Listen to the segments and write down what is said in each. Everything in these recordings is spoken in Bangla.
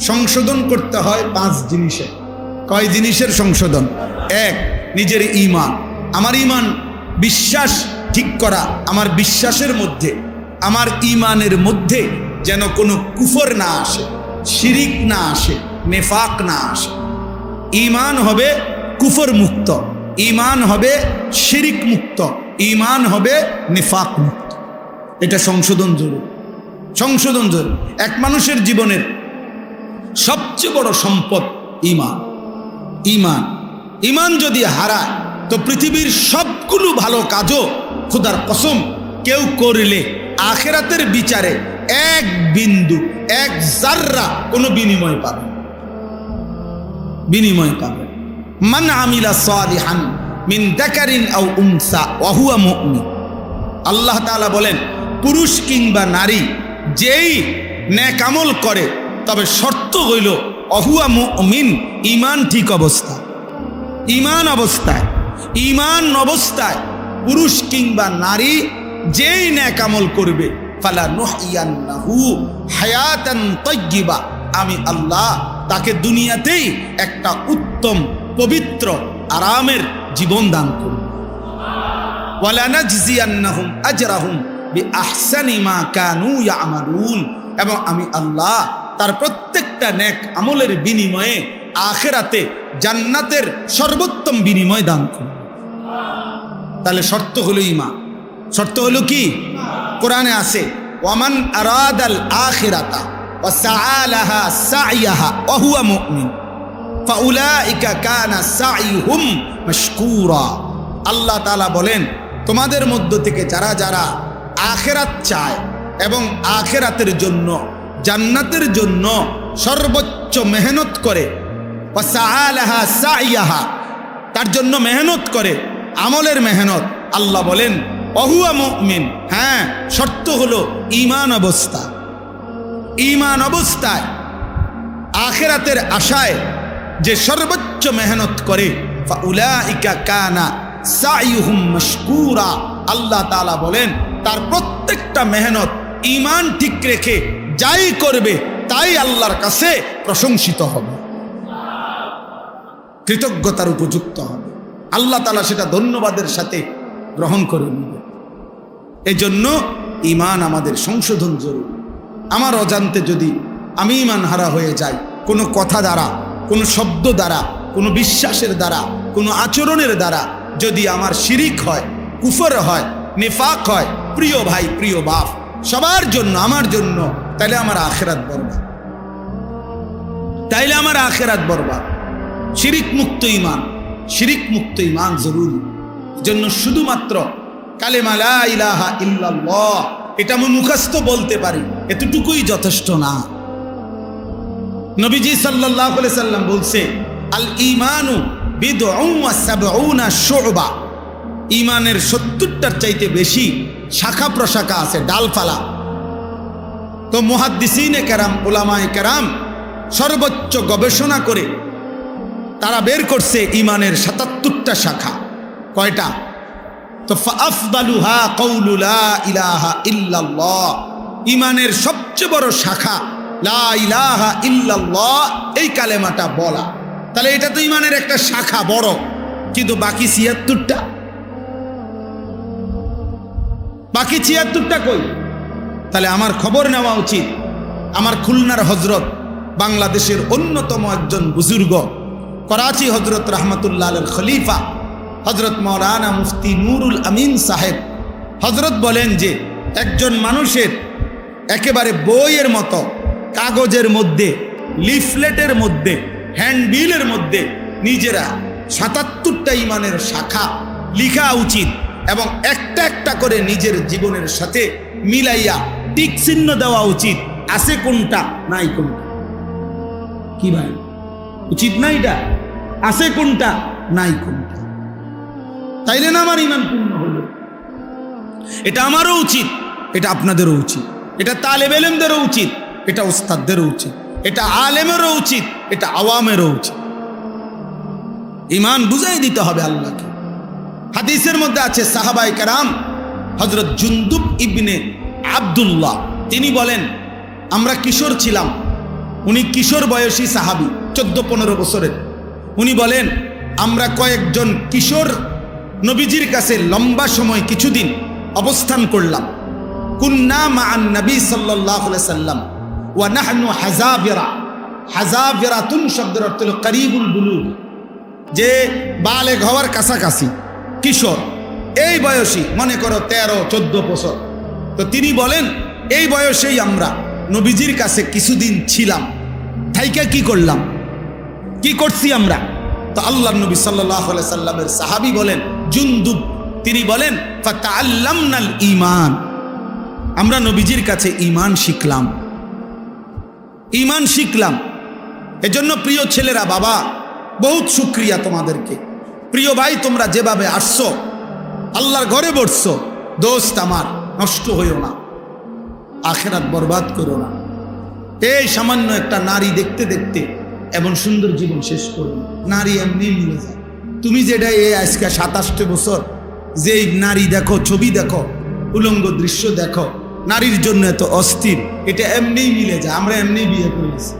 সংশোধন করতে হয় 5 জিনিসে। কয় জিনিসের সংশোধন? 1, নিজের ঈমান। আমার ঈমান, বিশ্বাস ঠিক করা। আমার বিশ্বাসের মধ্যে, আমার ঈমানের মধ্যে যেন কোনো কুফর না আসে, শিরিক না আসে, নেফাক না আসে। ঈমান হবে কুফর মুক্ত, ঈমান হবে শিরিক মুক্ত, ঈমান হবে নিফাক মুক্ত। এটা সংশোধন জরুরি, সংশোধন জরুরি। এক মানুষের জীবনের সবচেয়ে বড় সম্পদ ঈমান। ঈমান ঈমান যদি হারায় তো পৃথিবীর সবগুলো ভালো কাজও খোদার কসম কেউ করলে আখিরাতের বিচারে 1 বিন্দু 1 জাররা কোনো বিনিময় পাবে, বিনিময় পাবে। মান আমিলা সালিহান মিন যাকারিন আও উনসা ওয়া হুয়া মুমিন। আল্লাহ তাআলা বলেন, পুরুষ কিংবা নারী যেই নেক আমল করে, তবে শর্ত হইল ওয়া মুমিন, ঈমান ঠিক অবস্থা। ঈমান অবস্থায়, ঈমান অবস্থায় পুরুষ কিংবা নারী যেই নেক আমল করবে, ফালা নুহইয়ান্নাহু হায়াতান তাইয়্যিবা, আমি আল্লাহ তাকে দুনিয়াতেই একটা উত্তম পবিত্র আরামের জীবন দান করব। ওয়ালা নাজজিয়ান্নাহুম আজরাহুম বিআহসানি মা কানু ইয়ামালুন, এবং আমি আল্লাহ তার প্রত্যেকটা নেক আমলের বিনিময়ে আখিরাতে জান্নাতের সর্বোত্তম বিনিময় দান করব। তাহলে শর্ত হলো ঈমান। শর্ত হলো কি? কোরআনে আছে, ওয়ামান আরাদাল আখিরাতা ওয়া সাআলাহা সাইয়াহা ওয়া হুয়া মুমিন ফাউলাইকা কানা সাইহুম মাশকুরা। আল্লাহ তাআলা বলেন, তোমাদের মধ্য থেকে যারা যারা আখিরাত চায় এবং আখিরাতের জন্য, জান্নাতের জন্য সর্বোচ্চ মেহনত করে, ওয়া সাআলাহা সাইয়াহা, তার জন্য মেহনত করে, আমলের মেহনত, আল্লাহ বলেন ওয়া হুয়া মুমিন। হ্যাঁ, শর্ত হলো ঈমান অবস্থা। ঈমান অবস্থায় আখিরাতের আশায় যে সর্বোচ্চ মেহনত করে, ফাউলাইকা কানা সাইহুম মাশকুরা। আল্লাহ তাআলা বলেন, তার প্রত্যেকটা মেহনত ঈমান ঠিক রেখে যাই করবে তাই আল্লাহর কাছে প্রশংসিত হবে, কৃতজ্ঞতার উপযুক্ত হবে। আল্লাহ তাআলা সেটা ধন্যবাদের সাথে গ্রহণ করে নেবে। এজন্য ঈমান আমাদের সংশোধন জরুরি। আমার অজান্তে যদি আমি ঈমান হারা হয়ে যাই, কোনো কথা দ্বারা, কোনো শব্দ দ্বারা, কোনো বিশ্বাসের দ্বারা, কোনো আচরণের দ্বারা যদি আমার শিরিক হয়, কুফর হয়, নিফাক হয়, প্রিয় ভাই, প্রিয় বাপ, সবার জন্য, আমার জন্য, তাইলে আমার আখিরাত বরবাদ, তাইলে আমার আখিরাত বরবাদ। শিরিক মুক্ত ঈমান, শিরিক মুক্ত ঈমান জরুরি। জন্য শুধুমাত্র কালেমা লা ইলাহা ইল্লাল্লাহ এটা আমি মুখস্থ বলতে পারি, এতটুকুই যথেষ্ট না। নবীজি সাল্লাল্লাহু আলাইহি সাল্লাম বলছে, আল ঈমানু বিদউন ওয়া সাবউনা শুবা। ঈমানের 70টার চাইতে বেশি শাখা প্রশাখা আছে, ডালপালা। তো মুহাদ্দিসিনে কেরাম, উলামায়ে কেরাম সর্বোচ্চ গবেষণা করে তারা বের করছে ঈমানের 77টা শাখা। কয়টা? তো ফাআফদালুহা কাউলু লা ইলাহা ইল্লাল্লাহ। ঈমানের সবচেয়ে বড় শাখা লা ইলাহা ইল্লাল্লাহ, এই কালেমাটা বলা। তাহলে এটা তো ঈমানের একটা শাখা বড়, কিন্তু বাকি 76টা, বাকি 76টা কই? তাহলে আমার খবর নেওয়া উচিত। আমার খুলনার হজরত, বাংলাদেশের অন্যতম একজন বুজুর্গ, করাচি হজরত রহমতুল্লাহ আলাইহির খলিফা হজরত মাওলানা মুফতি নুরুল আমিন সাহেব, হজরত বলেন যে একজন মানুষের একেবারে বইয়ের মতো কাগজের মধ্যে, লিফলেটের মধ্যে, হ্যান্ডবিলের মধ্যে নিজেরা 77টা ঈমানের শাখা লিখা উচিত, এবং একটা একটা করে নিজের জীবনের সাথে মিলাইয়া টিক চিহ্ন দেওয়া উচিত, আছে কোনটা, নাই কোনটা। কি ভাই, উচিত না এটা? আছে কোনটা, নাই কোনটা। তাইলে না আমার ঈমান পূর্ণ হলো। এটা আমারও উচিত, এটা আপনাদেরও উচিত, এটা তালেব ইলমদেরও উচিত, এটা উস্তাদদেরও উচিত, এটা আলেমেরও উচিত, এটা আওয়ামেরও উচিত। ঈমান বুঝাই দিতে হবে আল্লাহকে। হাদিসের মধ্যে আছে, সাহাবায়ে কেরাম হযরত জুনদুব ইবনে আব্দুল্লাহ তিনি বলেন, আমরা কিশোর ছিলাম, উনি কিশোর বয়সী সাহাবী, 14-15 বছরের। উনি বলেন, আমরা কয়েকজন কিশোর নবীজির কাছে লম্বা সময় কিছুদিন অবস্থান করলাম। কুন্না মা'আন নবী সাল্লাল্লাহু আলাইহি সাল্লাম ওয়া নাহনু হাযাবিরা। হাযাবিরাতুন শব্দের অর্থ হলো করিবুল বুলুগ, যে বালেগ হওয়ার কাছাকাছি কিশোর, এই বয়সী, মনে করো 13-14 বছর। তো তিনি বলেন, এই বয়সেই আমরা নবীজির কাছে কিছুদিন ছিলাম। থাইকা কি করলাম, কি করছি আমরা? তো আল্লাহর নবী সাল্লাল্লাহু আলাইহি সাল্লামের সাহাবী বলেন জুনদুব, তিনি বলেন ফাতাআল্লামনাল ঈমান, আমরা নবীজির কাছে ঈমান শিখলাম, ঈমান শিখলাম। এজন্য প্রিয় ছেলেরা, বাবা বহুত শুকরিয়া তোমাদেরকে। প্রিয় ভাই, তোমরা যেভাবে আসছো, আল্লাহর ঘরে বসছো, দোস্ত আমার নষ্ট হইও না, আখিরাত বরবাদ করো না। এই সামান্য একটা নারী দেখতে দেখতে এমন সুন্দর জীবন শেষ করো না। নারী এমনি মিলে যায়। তুমি যেটা এই আজকে 27 বছর যে নারী দেখো, ছবি দেখো, উলঙ্গ দৃশ্য দেখো, নারীর জন্য এত অস্থির, এটা এমনি মিলে যায়। আমরা এমনি বিয়ে করেছি,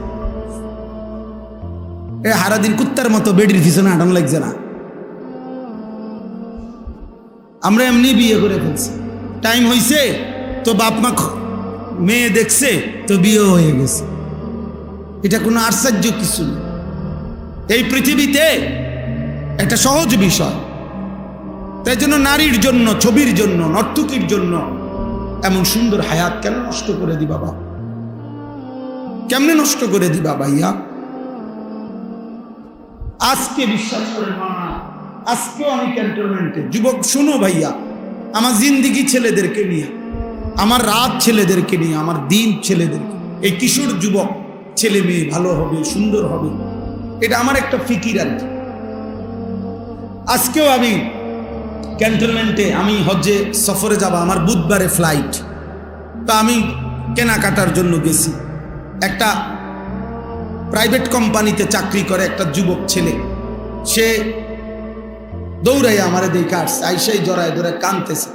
সারাদিন কুত্তার মতো বেডির পিছনে হাঁটানো লাগছে না, আমরা এমনি বিয়ে করে ফেলছি। টাইম হয়েছে তো বাপ মা মেয়ে দেখছে তো বিয়ে হয়ে গেছে, এটা কোনো আশ্চর্য কিছু না। এই পৃথিবীতে একটা সহজ বিষয়। তাই জন্য নারীর জন্য, ছবির জন্য, নর্তকীর জন্য এমন সুন্দর হায়াত কেন নষ্ট করে দিবা বাবা? কেমনে নষ্ট করে দিবা ভাইয়া? আজকে বিশ্বাস করে না, আজকেও আমি ক্যান্টনমেন্টে যুবক, শুনো ভাইয়া, আমার জিন্দিগি ছেলেদেরকে নিয়ে, আমার রাত ছেলেদেরকে নিয়ে, আমার দিন ছেলেদেরকে, এই কিশোর যুবক ছেলে মেয়ে ভালো হবে, সুন্দর হবে, এটা আমার একটা ফিকির আর কি। আজকেও আমি ক্যান্টনমেন্টে, আমি হজ্জে সফরে যাব, আমার বুধবারে ফ্লাইট। তা আমি কেনাকাটার জন্য গেছি। একটা প্রাইভেট কোম্পানিতে চাকরি করে একটা যুবক ছেলে, সে দৌড়াই আমারে দেখে আসছে, আইসাই জড়ায় ধরে কাঁদতেছে।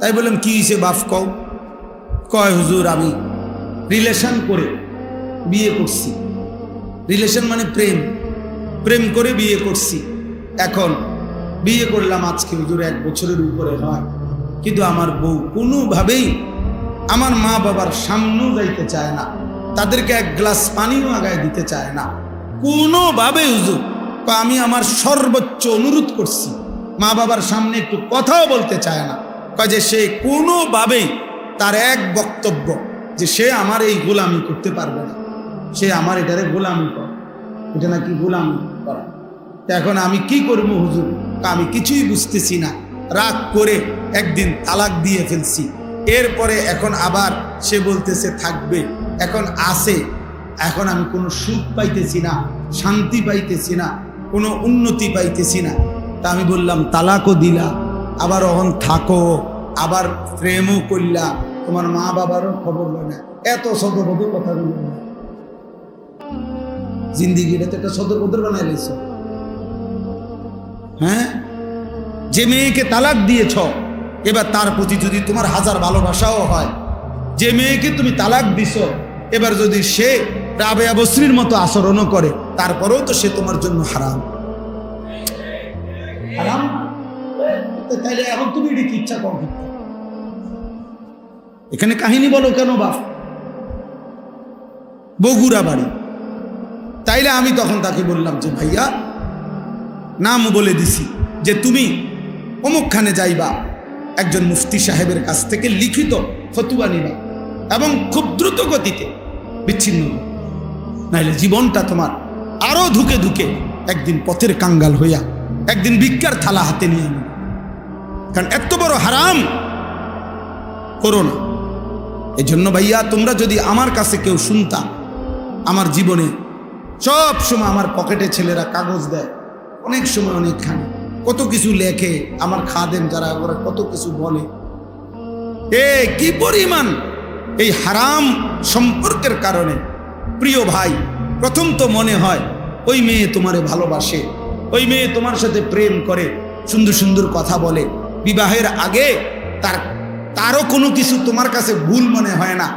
তাই বললাম, কি হয়েছে বাপ কও? কয় হুজুর, আমি রিলেশন করে বিয়ে করছি। রিলেশন মানে প্রেম, প্রেম করে বিয়ে করছি। এখন বিয়ে করলাম আজকে হুজুর 1 বছরের উপরে হয়, কিন্তু আমার বউ কোনোভাবেই আমার মা বাবার সামনেও যাইতে চায় না, তাদেরকে 1 গ্লাস পানিও আগায় দিতে চায় না কোনোভাবে হুজুর। আমি আমার সর্বোচ্চ অনুরোধ করছি, মা বাবার সামনে একটু কথাও বলতে চায় না। কয় যে সে কোনোভাবেই, তার এক বক্তব্য যে সে আমার এই গোলামি করতে পারবে না, সে আমার এটারে গোলামি করে, এটা নাকি গোলামি করা। এখন আমি কি করবো হুজুর? আমি কিছুই বুঝতেছি না। রাগ করে একদিন তালাক দিয়ে ফেলছি। এরপরে এখন আবার সে বলতেছে থাকবে, এখন আসে, এখন আমি কোনো সুখ পাইতেছি না, শান্তি পাইতেছি না, কোনো উন্নতি পাইতেছি না। তা আমি বললাম, তালাকও দিলা, আবার অহন থাকো, আবার প্রেমও করলা, তোমার মা বাবারও খবর হয় না, এত সদবদ কথা বলল না। জিন্দিগিটা তো একটা সদবদর বানাই লাইছ। হ্যাঁ, যে মেয়েকে তালাক দিয়েছ, এবার তার প্রতি যদি তোমার হাজার ভালোবাসাও হয়, যে মেয়েকে তুমি তালাক দিছ, এবার যদি সে রাবেয়া বসরির মতো আচরণও করে, তারপরেও তো সে তোমার জন্য হারাম। হারাম তাইলে এখন তুমি এটি কি ইচ্ছা করো? এখানে কাহিনী বলো কেন বাপ? বগুড়া বাড়ি। তাইলে আমি তখন তাকে বললাম যে ভাইয়া, নাম বলে দিছি যে তুমি অমুকখানে যাইবা, একজন মুফতি সাহেবের কাছ থেকে লিখিত ফতুয়া নিবা এবং খুব দ্রুত গতিতে বিচ্ছিন্ন, নাইলে জীবনটা তোমার আরো ধুকে ধুকে একদিন পথের কাঙ্গাল হইয়া একদিন ভিক্ষার থালা হাতে নিয়ে আনবে। কারণ এত বড় হারাম করো না। এই জন্য ভাইয়া, তোমরা যদি আমার কাছে কেউ শুনতা, আমার জীবনে সব সময় আমার পকেটে ছেলেরা কাগজ দেয়, অনেক সময় অনেকখানি কত কিছু লেখে, আমার খাদেম যারা ওরা কত কিছু বলে। কি পরিমাণ এই হারাম সম্পর্কের কারণে প্রিয় ভাই, প্রথম তো মনে হয় ওই মেয়ে তোমারে ভালোবাসে, ওই মেয়ে তোমার সাথে প্রেম করে, সুন্দর সুন্দর কথা বলে, বিবাহের আগে তারও কোনো কিছু তোমার কাছে ভুল মনে হয় না,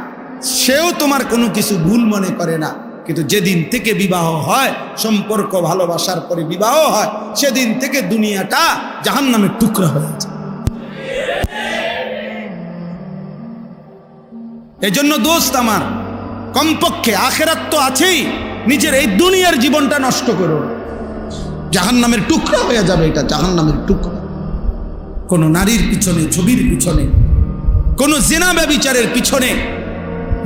সেও তোমার কোনো কিছু ভুল মনে করে না, কিন্তু যেদিন থেকে বিবাহ হয়, সম্পর্ক ভালোবাসার পরে বিবাহ হয়, সেদিন থেকে দুনিয়াটা জাহান্নামের টুকরা হয়ে যায়। এজন্য দোস্ত আমার, কমপক্ষে আখেরাত তো আছেই, নিজের এই দুনিয়ার জীবনটা নষ্ট করো, জাহান্নামের টুকরা হয়ে যাবে। এটা জাহান্নামের টুকরা। কোন নারীর পিছনে, ছবির পিছনে, কোন জিনা ব্যভিচারের পিছনে,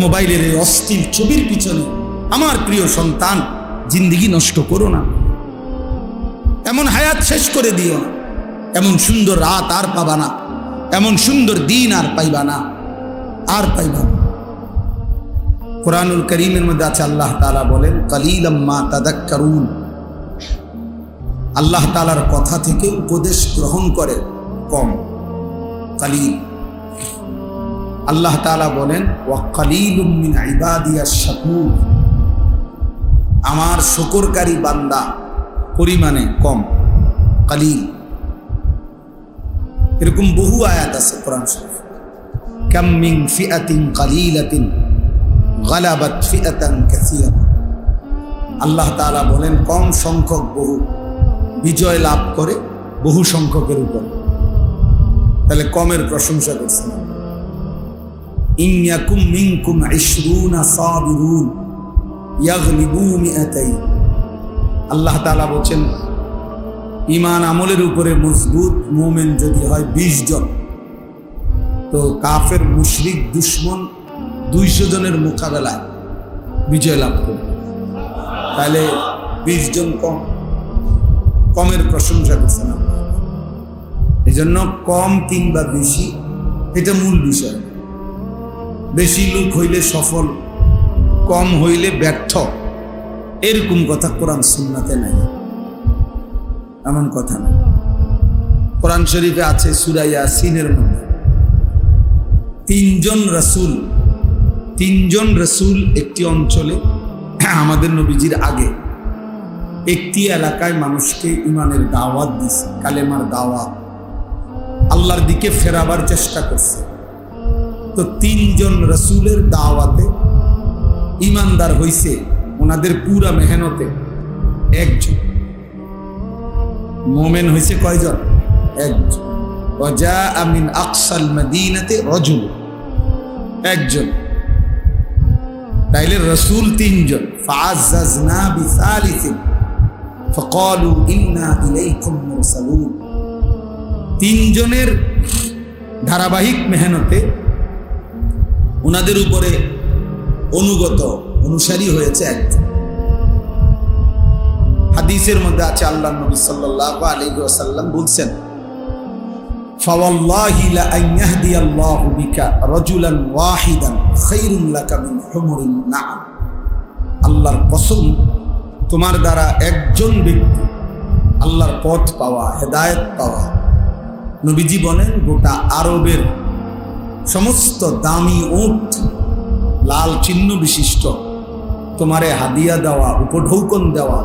মোবাইলের এই অস্থির ছবির পিছনে আমার প্রিয় সন্তান জিন্দেগি নষ্ট করো না। এমন হায়াত শেষ করে দিও না। এমন সুন্দর রাত আর পাবা না, এমন সুন্দর দিন আর পাইবা না, আর পাইবা না। কুরআনুল কারীমের মধ্যে আছে, আল্লাহ তাআলা বলেন কালিলাম মা তাযাক্কারুন। আল্লাহ তাআলার কথা থেকে উপদেশ গ্রহণ করে কম, কালিল। আল্লাহ তাআলা বলেন ওয়া কালিলুম মিন ইবাদিয়াশ শাকুর। আমার শুকরকারী বান্দা পরিমাণে কম, কালিল। এরকম বহু আয়াত আছে কোরআন শরীফ। কাম মিন ফিআতিন কালিলাতিন গালাবাত ফিআতান কাসীরা। আল্লাহ তাআলা বলেন কম সংখ্যক বহু বিজয় লাভ করে বহু সংখ্যকের উপর। তাহলে কমের প্রশংসা করছেন। ইন ইয়াকুম মিনকুম 20 সাবিরুন ইয়াগলিবু মিআতাইন। আল্লাহ তাআলা বলেন ঈমান আমলের উপরে মজবুত মুমিন যদি হয় 20 জন, তো কাফের মুশরিক দুশমন 200 জনের মোকাবেলায় বিজয় লাভ করবে। তাহলে 20 জন কম, কমের প্রশংসা করছেন। এই জন্য কম কিংবা বেশি এটা মূল বিষয়। বেশি লোক হইলে সফল, কম হইলে ব্যর্থ, এরকম কথা কোরআন সুন্নাতে নাই, এমন কথা নাই। কোরআন শরীফে আছে সূরা ইয়াসিনের মধ্যে তিনজন রাসূল একটি অঞ্চলে, আমাদের নবীজির আগে একটি এলাকায় মানুষকে ইমানের দাওয়াত দিছে, কালেমার দাওয়াত, আল্লাহর দিকে ফেরাবার চেষ্টা করছে। তো 3 জন রাসূলের দাওয়াতে ইমানদার হইছে ওনাদের পুরা মেহনতে একজন। মুমিন হইছে কয়জন? একজন। ওয়াজাআ মিন আকসাল মাদিনাতি রাজুল, একজন। তাইলে রাসূল 3 জন। ফাআযাযনা বিসালিসিন ফাকালু ইন্না ইলাইকুম মুরসালুন। 3 জনের ধারাবাহিক মেহনতে ওনাদের উপরে অনুসারী হয়েছে একজন। হাদিসের মধ্যে আছে, আল্লাহ নবী সাল্লাল্লাহু আলাইহি ওয়াসাল্লাম বলছেন ফাওয়াল্লাহি লা আন ইয়াহদিয়াল্লাহু বিকা রাজুলান ওয়াহিদান খায়রুন লাকা মিন হুমুরিন না'ম। আল্লাহর কসম, তোমার দ্বারা একজন ব্যক্তি আল্লাহর পথ পাওয়া, হেদায়েত পাওয়া, নবীজি বলেন গোটা আরবের সমস্ত দামি উট লাল চিহ্ন বিশিষ্ট তোমারে হাদিয়া দেওয়া, উপঢৌকন দেওয়া,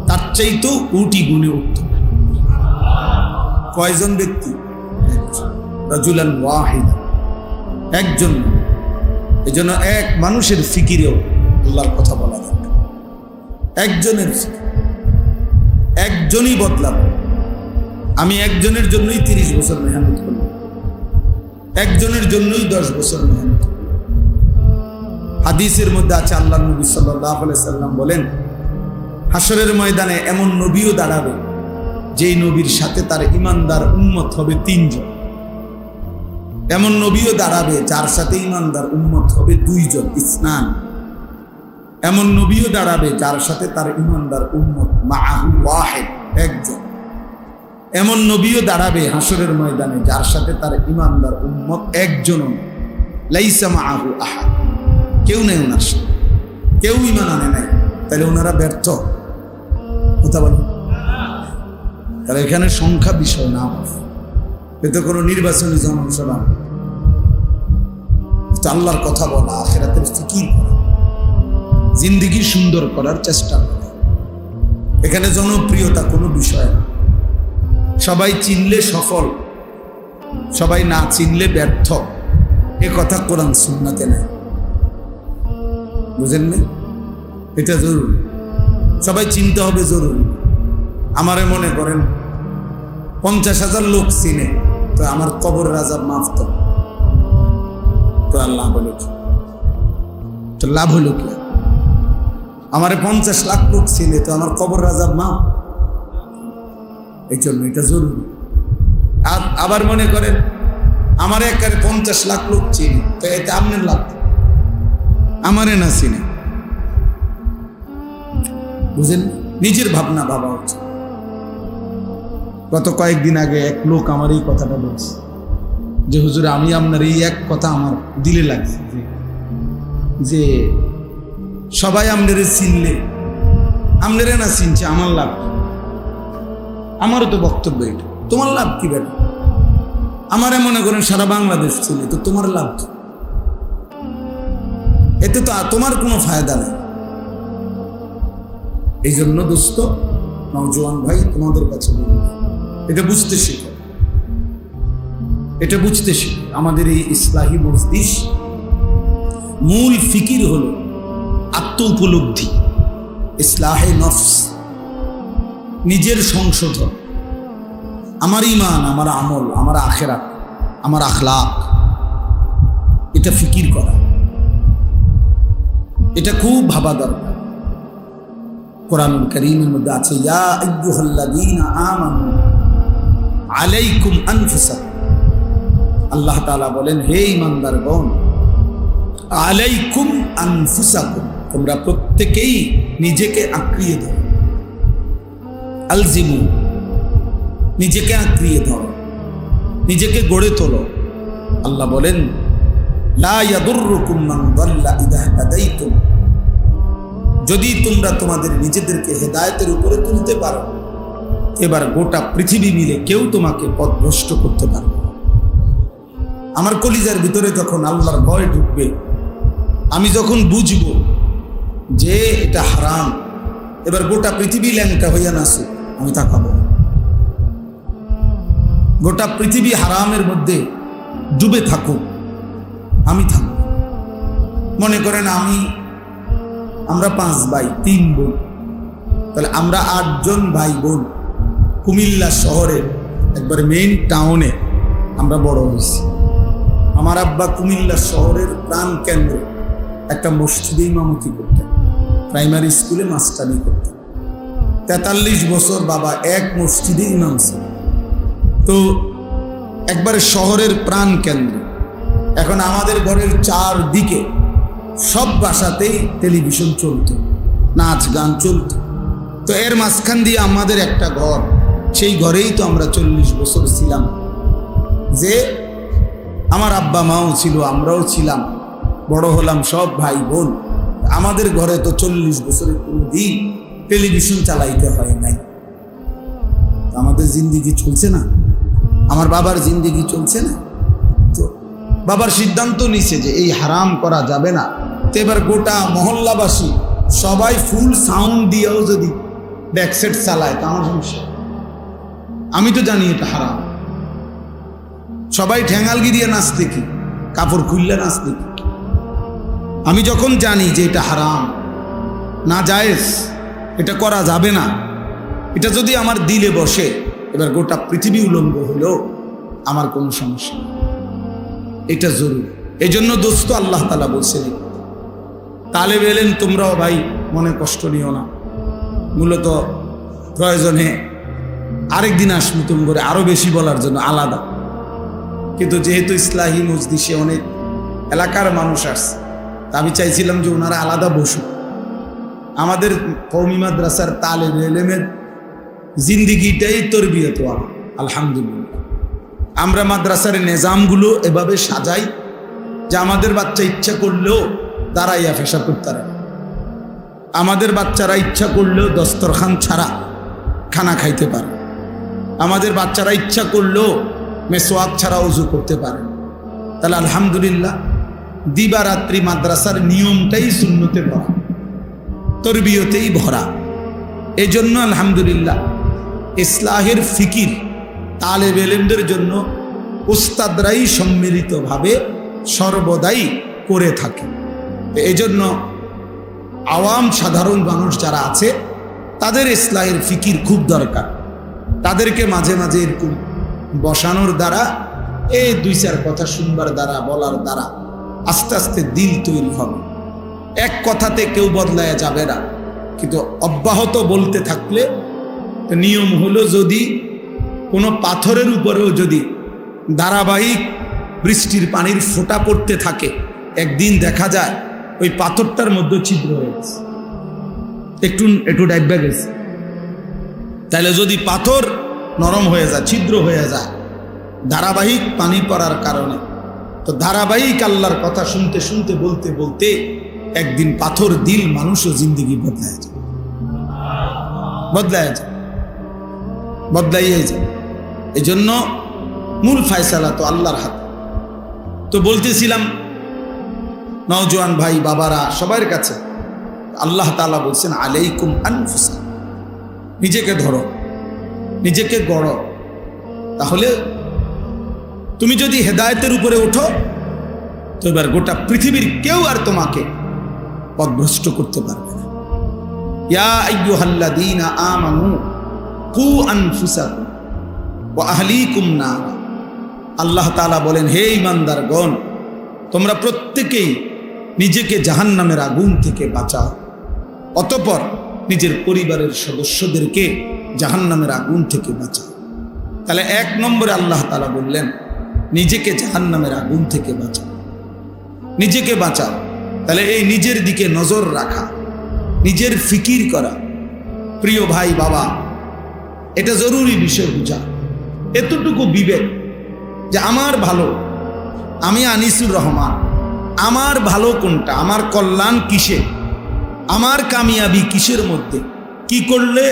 তার চাইতেও কোটি গুণে উঠত। কয়জন ব্যক্তি? রাজুলান ওয়াহিদ, একজন। এজন্য এক মানুষের ফিকিরেও আল্লাহর কথা বলা দরকার। একজনের, একজনই বদলাবে। আমি একজনের জন্যই 30 বছর মেহনত করলাম, একজনের জন্যই 10 বছর মেহনত। হাদিসের মধ্যে আছে, আল্লাহ নবী সাল্লাল্লাহু আলাইহি সাল্লাম বলেন হাসরের ময়দানে এমন নবীও দাঁড়াবে যেই নবীর সাথে তার ইমানদার উম্মত হবে 3 জন। এমন নবীও দাঁড়াবে যার সাথে ইমানদার উম্মত হবে 2 জন, ইসনান। এমন নবীও দাঁড়াবে যার সাথে তার ইমানদার উম্মত মাআহু ওয়াহিদ, একজন। এমন নবীও দাঁড়াবে হাসরের ময়দানে যার সাথে তার ইমানদার উম্মত একজনও, লাইসা মাআহু আহাদ, কেউ নেই ওনার সাথে, কেউ ইমান আনে নাই। তাহলে ওনারা ব্যর্থ, কথা বলেন। তাহলে এখানে সংখ্যা বিষয় না, এতে কোনো নির্বাচনী জনসভা, আল্লাহর কথা বলা, আখিরাতের ফিকির করা, জিন্দেগি সুন্দর করার চেষ্টা করা। এখানে জনপ্রিয়তা কোনো বিষয় না। সবাই চিনলে সফল, সবাই না চিনলে ব্যর্থ, এ কথা কোরআন সুন্নাতে নেই। বুঝেননি? এটা জরুরি, সবাই চিনতে হবে জরুরি। আমারে মনে করেন 50,000 লোক চিনে, তো আমার কবরের আযাব মাফ তো আল্লাহ বলে কি, তো লাভ হলো কি? আমারে 50 লাখ লোক চিনে, তো আমার কবরের আযাব মাফ। এই জন্য এটা জরুরি। আর আবার মনে করেন আমার একারে 50 লাখ লোক চিনি, তো এতে আপনার লাভ, আমারে না চিনে। বুঝেন? নিজের ভাবনা ভাবা হচ্ছে। গত কয়েকদিন আগে এক লোক আমার এই কথাটা বলছে যে হুজুর, আমি আপনার এই এক কথা আমার দিলে লাগছে যে সবাই আপনারে চিনলে, আপনারে না চিনছে, আমার লাভ। আমারও তো বক্তব্য এটা, তোমার লাভ কি বেটা? আমারে মনে করেন সারা বাংলাদেশ চিনে, তো তোমার লাভ কি? এতে তো তোমার কোনো ফায়দা নেই। এই জন্য দোস্ত, নওজোয়ান ভাই, তোমাদের কাছে এটা বুঝতে শিখো, এটা বুঝতে শিখো। আমাদের এই ইসলাহি মজলিস মূল ফিকির হলো আত্ম উপলব্ধি, ইসলাহে নফস, নিজের সংশোধন, আমার ঈমান, আমার আমল, আমার আখিরাত, আমার আখলাক, এটা ফিকির করা, এটা খুব ভাবা দরকার। কোরআনুল কারীমের মধ্যে আছে, ইয়া আইয়ুহাল্লাযীনা আমানু আলাইকুম আনফুসাকুম। আল্লাহ তাআলা বলেন, হে ঈমানদারগণ, আলাইকুম আনফুসাকুম, তোমরা প্রত্যেকেই নিজেকে আঁকড়িয়ে ধরো। আলজিমু, নিজেকে আঁকড়িয়ে ধরো, নিজেকে গড়ে তোলো। আল্লাহ বলেন, লা ইয়াদুররুকুম মান দাল্লা ইযা হাদাইতুম, যদি তোমরা তোমাদের নিজেদেরকে হেদায়েতের উপরে তুলতে পারো, এবার গোটা পৃথিবী মিলে কেউ তোমাকে পথভ্রষ্ট করতে পারবে না। আমার কলিজার ভিতরে যখন আল্লাহর ভয় ঢুকবে, আমি যখন বুঝবো যে এটা হারাম, এবার গোটা পৃথিবী ল্যাংটা হইয়া নাচে, আমি তাকাবো। গোটা পৃথিবী হারামের মধ্যে ডুবে থাকুক, আমি থাকব। মনে করেন আমরা 5 ভাই 3 বোন, তাহলে আমরা 8 জন ভাই বোন কুমিল্লা শহরে একবার মেইন টাউনে আমরা বড় হয়েছি। আমার আব্বা কুমিল্লা শহরের প্রাণ কেন্দ্রে একটা মসজিদে ইমামতি করতেন, প্রাইমারি স্কুলে মাস্টারি করতেন। 43 বছর বাবা এক মসজিদে ইমাম ছিল। তো একবারে শহরের প্রাণ কেন্দ্রে। এখন আমাদের ঘরের 4 দিকে সব বাসাতেই টেলিভিশন চলত, নাচ গান চলত। তো এর মাঝখান দিয়ে আমাদের একটা ঘর, সেই ঘরেই তো আমরা 40 বছর ছিলাম। যে আমার আব্বা মাও ছিল, আমরাও ছিলাম, বড় হলাম সব ভাই বোন। আমাদের ঘরে তো 40 বছরের কোনো দিন টেলিভিশন চালাইতে হয় নাই। আমাদের জিন্দিগি চলছে না, আমার বাবার জিন্দিগি চলছে না। তো বাবার সিদ্ধান্ত নিছে যে এই হারাম করা যাবে না। তো এবার গোটা মহল্লাবাসী সবাই ফুল সাউন্ড দিয়েও যদি ব্যাকসেট চালায়, তা আমার সমস্যা। আমি তো জানি এটা হারাম। সবাই ঠ্যাঙ্গালগি দিয়ে নাচতে কি, কাপড় খুললে নাচতে কি। আমি যখন জানি যে এটা হারাম, না জায়েজ, এটা করা যাবে না, এটা যদি আমার দিলে বসে, এবার গোটা পৃথিবী উলঙ্গ হলেও আমার কোনো সমস্যা নেই। এটা জরুরি। এই জন্য দোস্ত, আল্লাহ তাআলা বলছেন, তালেব এলেন তোমরাও ভাই মনে কষ্ট নিও না। মূলত প্রয়োজনে আরেকদিন আসবো তুমি করে আরো বেশি বলার জন্য আলাদা। কিন্তু যেহেতু ইসলাহি মজলিসে অনেক এলাকার মানুষ আসছে, তা আমি চাইছিলাম যে ওনারা আলাদা বসুক। আমাদের কওমি মাদ্রাসার তালেব এলেমের জিন্দিগিটাই তরবিয়ত ওয়ালা। আলহামদুলিল্লাহ, আমরা মাদ্রাসার নিজামগুলো এভাবে সাজাই যে আমাদের বাচ্চা ইচ্ছা করলেও দাঁড়াইয়া পেশাব করতে পারে, আমাদের বাচ্চারা ইচ্ছা করলেও দস্তরখান ছাড়া খানা খাইতে পারে, আমাদের বাচ্চারা ইচ্ছা করলেও মেসওয়াক ছাড়া ওযু করতে পারে। তাহলে আলহামদুলিল্লাহ, দিবারাত্রি মাদ্রাসার নিয়মটাই সুন্নতে ভরা, তরবিয়তেই ভরা। এই জন্য আলহামদুলিল্লাহ ইসলাহের ফিকির তালেব এলেমদের জন্য উস্তাদরাই সম্মিলিতভাবে সর্বদাই করে থাকে। এই জন্য আওয়াম সাধারণ মানুষ যারা আছে তাদের ইসলাহের ফিকির খুব দরকার। তাদেরকে মাঝে মাঝে এরকম বসানোর দ্বারা, এই 2-4 কথা শুনবার দ্বারা, বলার দ্বারা আস্তে আস্তে দিল তৈরি হবে। এক কথাতে কেউ বদলায়া যাবে না, কিন্তু অব্যাহত বলতে থাকলে নিয়ম হলো, যদি কোনো পাথরের উপরেও যদি ধারাবাহিক বৃষ্টির পানির ফোঁটা পড়তে থাকে, একদিন দেখা যায় ওই পাথরটার মধ্যে ছিদ্র হয়ে গেছে, একটু ডাইবা গেছে। তাহলে যদি পাথর নরম হয়ে যায়, ছিদ্র হয়ে যায় ধারাবাহিক পানি পড়ার কারণে, তো ধারাবাহিক আল্লাহর কথা শুনতে শুনতে বলতে বলতে একদিন পাথর দিল মানুষও জিন্দিগি বদলায় যায়, বদলাইয়ে যায়। এই জন্য মূল ফায়সালা তো আল্লাহর হাতে। তো বলতেছিলাম নওজোয়ান ভাই বাবারা সবার কাছে, আল্লাহ তাআলা বলছেন আলাইকুম আনফুসাকুম, নিজেকে ধরো, নিজেকে গড়ো। তাহলে তুমি যদি হেদায়েতের উপরে ওঠো, তো এবার গোটা পৃথিবীর কেউ আর তোমাকে পথভ্রষ্ট করতে পারবে না। ইয়া আইয়ুহাল্লাযীনা আমানু কু আনফুসাকুম ওয়া আহলিকুম নার। আল্লাহ তাআলা বলেন, হে ঈমানদারগণ, তোমরা প্রত্যেকেই নিজেকে জাহান্নামের আগুন থেকে বাঁচাও, অতঃপর নিজের পরিবারের সদস্যদেরকে জাহান্নামের আগুন থেকে বাঁচাও। তাহলে 1 নম্বরে আল্লাহ তাআলা বললেন, নিজেকে জাহান্নামের আগুন থেকে বাঁচাও, নিজেকে বাঁচাও। তাহলে এই নিজের দিকে নজর রাখা, নিজের ফিকির করা, প্রিয় ভাই বাবা, এটা জরুরি বিষয় বুঝা। এতটুকু বিবেক যে আমার ভালো, আমি আনিসুর রহমান, আমার ভালো কোনটা, আমার কল্যাণ কিসে, আমার কামিয়াবি কিসের মধ্যে, কি করলে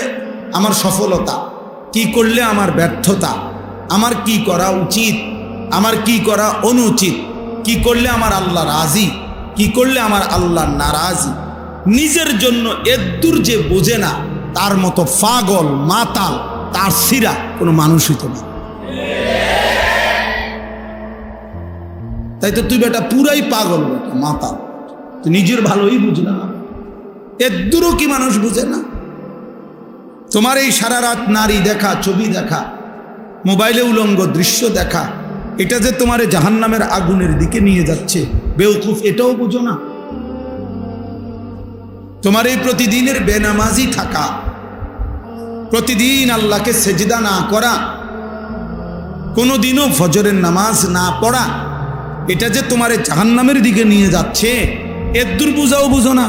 আমার সফলতা, কি করলে আমার ব্যর্থতা, আমার কি করা উচিত, আমার কি করা অনুচিত, কি করলে আমার আল্লাহ রাজি, কি করলে আমার আল্লাহ নারাজি। নিজের জন্য এদ্দুর যে বোঝে না, তার মতো পাগল মাতাল তার সিরা কোনো মানুষ হইতে পারে। তাই তো তুই বেটা পুরাই পাগল, বেটা মাতাল, তুই নিজের ভালোই বুঝলে না, এদ্দুরও কি মানুষ বুঝে না? তোমার এই সারা রাত নারী দেখা, ছবি দেখা, মোবাইলে উলঙ্গ দৃশ্য দেখা, এটা যে তোমার জাহান্নামের আগুনের দিকে নিয়ে যাচ্ছে, বেওকুফ, এটাও বুঝো না? তোমার এই প্রতিদিনের বেনামাজি থাকা, প্রতিদিন আল্লাহকে সেজদা না করা, কোনোদিনও ফজরের নামাজ না পড়া, এটা যে তোমার জাহান্নামের দিকে নিয়ে যাচ্ছে, এর দুর্বুঝাও বুঝো না?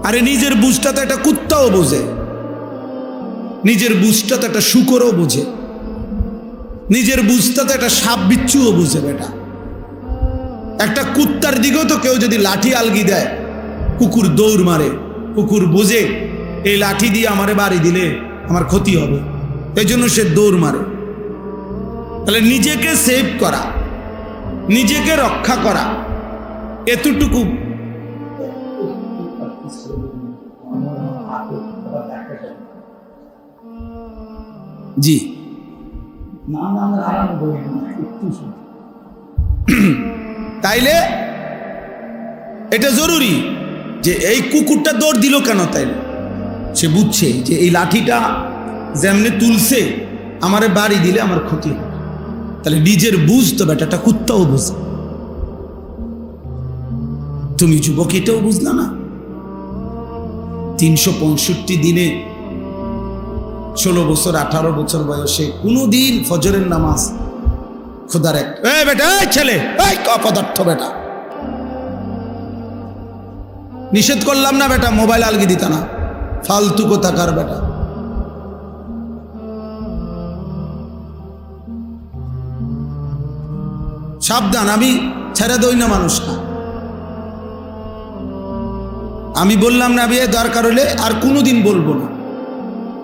আরে নিজের বুঝটা তো একটা কুত্তাও বোঝে, নিজের বুঝটা তো একটা শুকরও বোঝে, নিজের বুঝটা তো একটা সাপ বিচ্ছুও বুঝে। বেটা একটা কুত্তার দিকেও তো কেউ যদি লাঠি আলগি দেয়, কুকুর দৌড় মারে, কুকুর বোঝে এই লাঠি দিয়ে আমারে বাড়ি দিলে আমার ক্ষতি হবে, এই জন্য সে দৌড় মারে। তাহলে নিজেকে সেভ করা, নিজেকে রক্ষা করা, এতটুকু জি তাইলে এটা জরুরি যে এই কুকুরটা দৌড় দিল কেন, তাইলে সে বুঝছে যে এই লাঠিটা যেমনি তুলছে আমারে বাড়ি দিলে আমার ক্ষতি হবে। তাহলে নিজের বুঝ তো বেটাটা কুত্তাও বুঝে, তুমি যুবক এটাও বুঝলা না? 365 দিনে 16 বছর 18 বছর বয়সে কোনোদিন ফজরের নামাজ খোদার এক বেটা, ছেলে অপদার্থ বেটা, নিষেধ করলাম না বেটা, মোবাইল আলগি দিত না, ফালতু কোথাকার বেটা। সাবধান, আমি ছেড়ে দই না মানুষ না, আমি বললাম না বিয়ে দরকার হলে আর কোনোদিন বলবো না,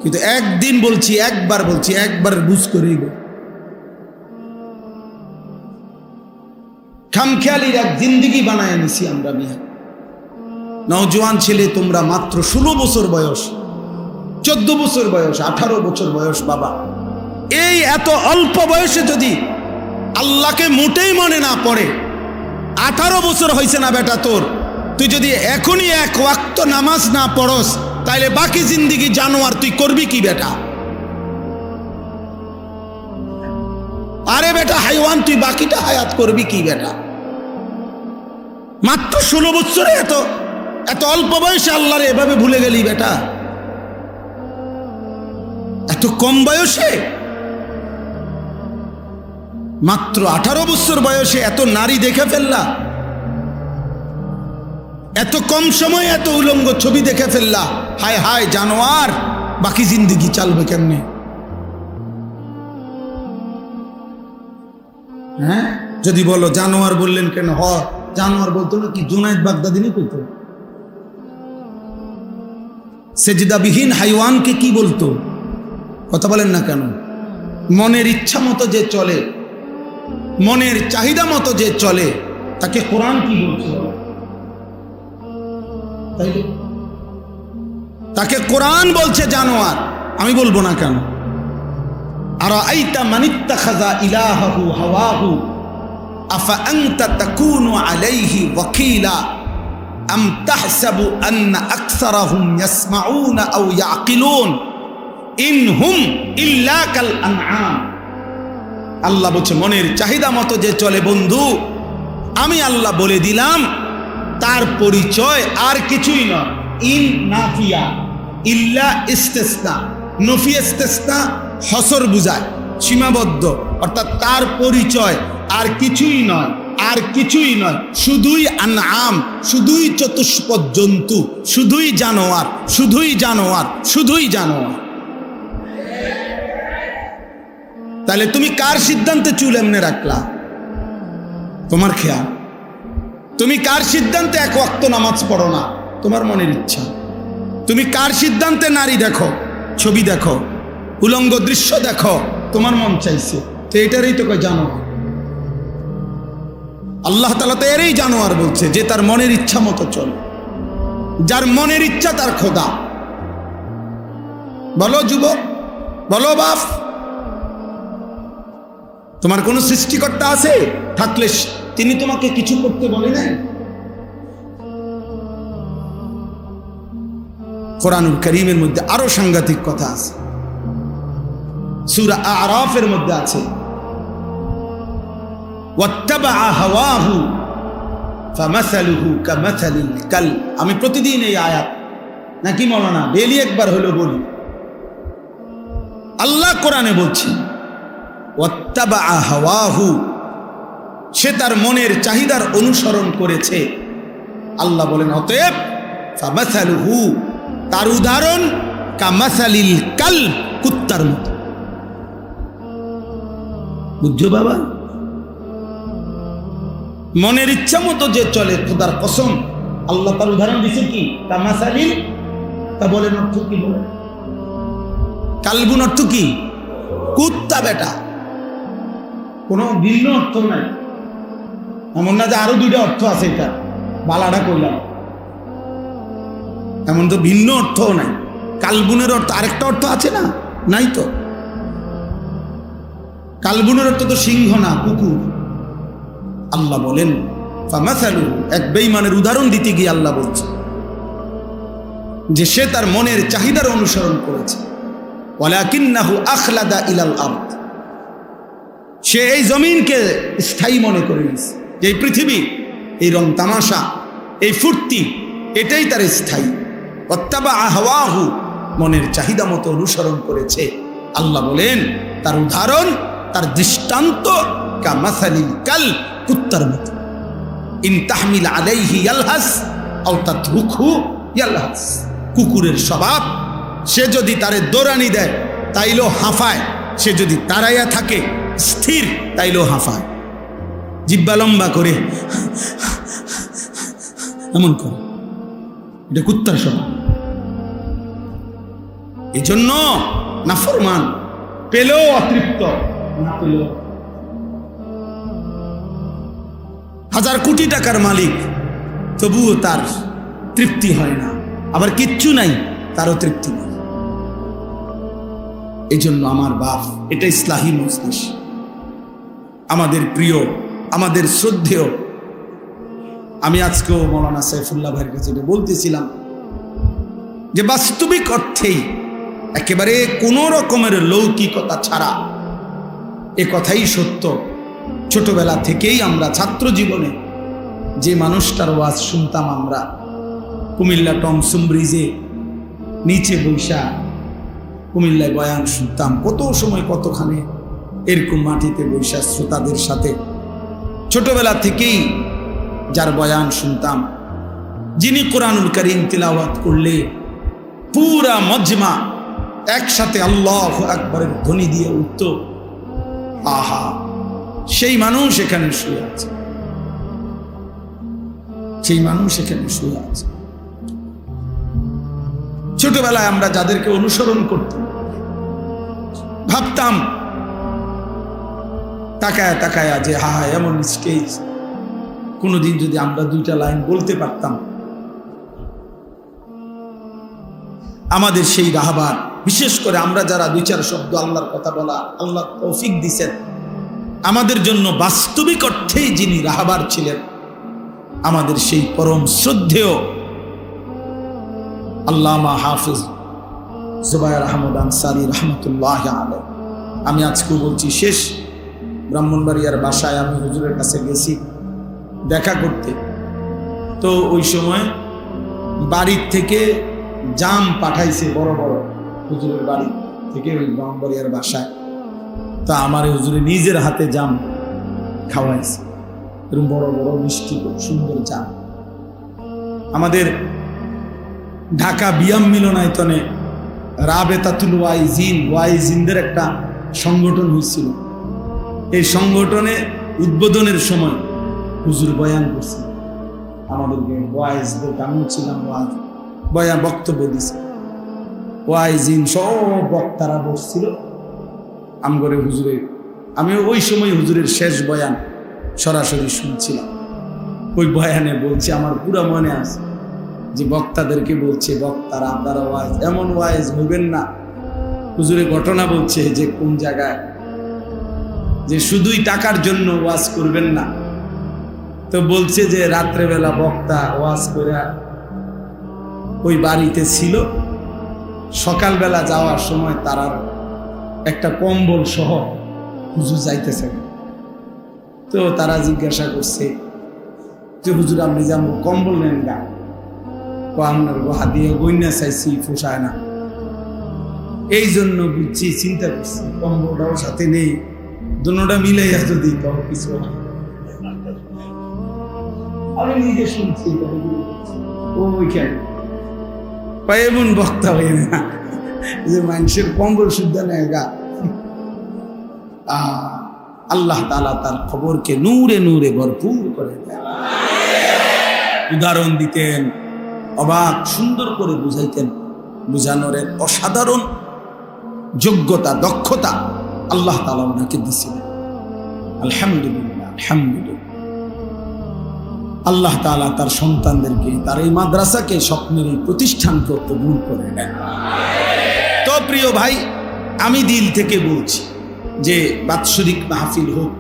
কিন্তু একদিন বলছি, একবার বলছি, একবার বুঝ করেই বল। খামখেয়ালির এক জিন্দিগি বানায় নিছি আমরা মিয়া। নওজোয়ান ছেলে তোমরা, মাত্র 16 বছর বয়স, 14 বছর বয়স, 18 বছর বয়স, বাবা এই এত অল্প বয়সে যদি আল্লাহকে মোটেই মনে না পড়ে, 18 বছর হয়েছে না বেটা তোর, তুই যদি এখনই এক ওয়াক্ত নামাজ না পড়স তাইলে বাকি জিন্দিগি জানোয়ার তুই করবি কি বেটা? আরে বেটা হাইওয়ান, তুই বাকিটা হায়াত করবি কি বেটা? মাত্র 16 বছরে এত অল্প বয়সে আল্লাহরে এভাবে ভুলে গেলি বেটা? এত কম বয়সে, মাত্র 18 বছর বয়সে এত নারী দেখে ফেললা, এত কম সময়ে এত উলঙ্গ ছবি দেখে ফেললা। হায় হায় জানোয়ার, বাকি জিন্দেগি চালবে কেমনে? হ্যাঁ, যদি বলো জানোয়ার বললেন কেন? জানোয়ার বলতো না কি জুনায়েদ বাগদাদিনী কইতো? সেজদাবিহীন হাইওয়ানকে কি বলতো? কথা বলেন না কেন? মনের ইচ্ছা মতো যে চলে, মনের চাহিদা মতো যে চলে, তাকে কোরআন কি বলছে? তাকে কোরআন বলছে জানোয়ার। আমি বলবো না কেন? আরাআইতা মানিত্তাখাযা ইলাহাহু হাওয়াহু আফা আনতা তাকুনু আলাইহি ওয়াকিলা আম তাহসাবু আন্না আকসারাহুম ইয়াসমাউনা আও ইয়াকিলুন ইন হুম ইল্লা কাল আনআম। আল্লাহ বলছে মনের চাহিদা মতো যে চলে বন্ধু, আমি আল্লাহ বলে দিলাম তার পরিচয় আর কিছুই নয়। ইন নাফিয়া, ইল্লা ইস্তেসনা। নফি ইস্তেসনা হসর বুঝায়, সীমাবদ্ধ, অর্থাৎ তার পরিচয় আর কিছুই নয়, আর কিছুই নয়, শুধুই আনআম, শুধুই চতুষ্পদ জন্তু, শুধুই জানোয়ার, শুধুই জানোয়ার, শুধুই জানোয়ার। তাহলে তুমি কার সিদ্ধান্তে চুল এমনে রাখলা? তোমার খেয়াল। তুমি কার সিদ্ধান্তে এক ওয়াক্ত নামাজ পড়ো না? তোমার মনের ইচ্ছা। তুমি কার সিদ্ধান্তে নারী দেখো, ছবি দেখো, উলঙ্গ দৃশ্য দেখো? তোমার মন চাইছে। তো এটারই তো কয় জানোয়ার। আল্লাহ তাআলা তো এরই জানোয়ার বলছে, যে তার মনের ইচ্ছা মতো চলে, যার মনের ইচ্ছা তার খোদা। বলো যুবক, বলো বাপ, তোমার কোন সৃষ্টিকর্তা আছে? থাকলে তিনি তোমাকে কিছু করতে বলে নাই? কোরআনুল কারীমের মধ্যে আরো সাংঘাতিক কথা আছে। সূরা আরাফের মধ্যে আছে ওয়াত্তাবা হাওয়াহু ফামাসালুহু কামাসালিল কাল। আমি প্রতিদিন এই আয়াত নাকি মাওলানা ডেইলি একবার হলো বলি। আল্লাহ কোরআনে বলছে ওয়াত্তাবা হাওয়াহু, সে তার মনের চাহিদার অনুসরণ করেছে। আল্লাহ বলেন অতএব ফামাসালুহু, তার উদাহরণ কামাসালিল কাল, কুত্তার মতো। বুঝছো বাবা? মনের ইচ্ছা মতো যে চলে, খোদার কসম আল্লাহ তার উদাহরণ দিছে কি কামাসালিল। তা বলেন অর্থ কি? বলেন কালবুন অর্থ কি? কুত্তা বেটা। কোনো ভিন্ন অর্থ নাই। এমন না যে আরো দুইটা অর্থ আছে, এটা বালাটা কইলাম, এমন তো ভিন্ন অর্থও নাই। কালবুনের অর্থ আরেকটা অর্থ আছে না? নাই তো। কালবুনের অর্থ তো সিংহ না, কুকুর। আল্লাহ বলেন ফামাসালু, এক বেঈমানের উদাহরণ দিতে গিয়ে আল্লাহ বলছে যে সে তার মনের চাহিদার অনুসরণ করেছে। ওয়ালাকিন্নাহু আখলাদা ইলাল আরদ, সে এই জমিনকে স্থায়ী মনে করে নিয়েছে, যে এই পৃথিবী, এই রং তামাশা, এই ফুর্তি, এটাই তার স্থায়ী। ওয়াত্তাবা হাওয়াহু, মনের চাহিদা মতো অনুসরণ করেছে। আল্লাহ বলেন তার উদাহরণ, তার দৃষ্টান্ত কামাসালিল কাল, কুত্তার মতো। ইন তাহমিল আলাইহি ইয়ালহাস আও তাতরুকহু ইয়ালহাস। কুকুরের স্বভাব, সে যদি তারে দৌড়ানি দেয় তাইলেও হাঁফায়, সে যদি তাড়াইয়া থাকে স্থির তাইলেও হাঁফায়, জিব্বা লম্বা করে এমন করে। এটা কুত্তার স্বভাব। এই জন্য নাফরমান পেলেও অতৃপ্ত, না পেলেও। হাজার কোটি টাকার মালিক, তবুও তার তৃপ্তি হয় না। আবার কিচ্ছু নাই, তারও তৃপ্তি নেই। এই জন্য আমার বাপ, এটা ইসলাহী মজলিস, আমাদের প্রিয়, আমাদের শ্রদ্ধেয়, আমি আজকেও মৌলানা সাইফুল্লাহ ভাইয়ের কাছে এটা বলতেছিলাম যে বাস্তবিক অর্থেই একেবারে কোনো রকমের লৌকিকতা ছাড়া এ কথাই সত্য, ছোটবেলা থেকেই আমরা ছাত্র জীবনে যে মানুষটার ওয়াজ শুনতাম, আমরা কুমিল্লা টমসুম ব্রিজে নিচে বৈশা কুমিল্লায় বয়ান শুনতাম, কত সময় কতখানে এরকম মাটিতে বৈশা শ্রোতাদের সাথে ছোটবেলা থেকেই যার বয়ান শুনতাম, যিনি কোরআনুল কারীম তিলাওয়াত করলে পুরা মজমা একসাথে আল্লাহু আকবারের ধ্বনি দিয়ে উঠত, আহা, সেই মানুষ এখানে শুয়ে আছে, সেই মানুষ এখানে শুয়ে আছে। ছোটবেলায় আমরা যাদেরকে অনুসরণ করতাম, ভাবতাম তাকায় তাকায় যে হা এমন স্টেজ, কোনোদিন যদি আমরা দুইটা লাইন বলতে পারতাম, আমাদের সেই রাহবার, বিশেষ করে আমরা যারা দুই চার শব্দ আল্লাহর কথা বলা আল্লাহ তৌফিক দিছেন, আমাদের জন্য বাস্তবিক অর্থেই যিনি রাহবার ছিলেন, আমাদের সেই পরম শ্রদ্ধেয় আল্লামা হাফিজ জুবায়ের আহমদ আনসারী রহমতুল্লাহ আলাইহি। আমি আজকেও বলছি, শেষ ব্রাহ্মণবাড়িয়ার বাসায় আমি হুজুরের কাছে গেছি দেখা করতে, তো ওই সময় বাড়ির থেকে জাম পাঠাইছে বড় বড়, হুজুরের বাড়ি থেকে ওই ব্রাহ্মণবাড়িয়ার বাসায়, তা আমার হুজুরে নিজের হাতে জাম খাওয়াইছে, এরকম বড় বড় মিষ্টি সুন্দর জাম। আমাদের ঢাকা বিয়াম মিলনায়তনে রাবেতাতুল ওয়াইজিনদের একটা সংগঠন হয়েছিল, এই সংগঠনে উদ্বোধনের সময় হুজুর বয়ান করছে আমাদেরকে, ওয়াইজদের, আমিও ছিলাম, বয়ান বক্তব্য দিছে, ওয়াইজিন সব বক্তারা বসছিল আমগরে হুজুরের। আমি ওই সময় হুজুরের শেষ বয়ান সরাসরি শুনছিলাম। ওই বয়ানে বলছে, আমার পুরো মনে আছে যে বক্তাদেরকে বলছে, বক্তারা আপনারা ওয়াইজ, এমন ওয়াইজ হইবেন না। হুজুরের ঘটনা বলছে যে কোন জায়গায়, যে শুধুই টাকার জন্য ওয়াজ করবেন না। তো বলছে যে রাত্রেবেলা বক্তা ওয়াজ করে ওই বাড়িতে ছিল, সকালবেলা যাওয়ার সময় তারার একটা কম্বল সহ হুজুর যাইতেছে, তো তারা জিজ্ঞাসা করছে যে হুজুর আপনি যেমন কম্বল নেন গা, আপনার গোহা দিয়ে গইনা চাইছি, পোষায় না, এই জন্য বুঝছি, চিন্তা করছি কম্বলটাও সাথে নেই, দুটোটা মিলে যদি কিছু। আমি নিজে শুনছি ওইখানে এমন বক্তা হয়ে না যে মানুষের কম্বল শুদ্ধ নেয় গা। আল্লাহ তাআলা তার খবরকে নূরে নূরে ভরপুর করে দেন। উদাহরণ দিতেন, অবাক সুন্দর করে বুঝাইতেন, বুঝানোর এক অসাধারণ যোগ্যতা, দক্ষতা আল্লাহ তাআলা ওনাকে দিয়েছিলেন। আলহামদুলিল্লাহ, আলহামদুলিল্লাহ। আল্লাহ তাআলা তার সন্তানদেরকে, তার এই মাদ্রাসাকে, স্বপ্নের এই প্রতিষ্ঠানকে কবুল করে নেন। তো প্রিয় ভাই, আমি দিল থেকে বলছি যে বাৎসরিক মাহফিল হোক,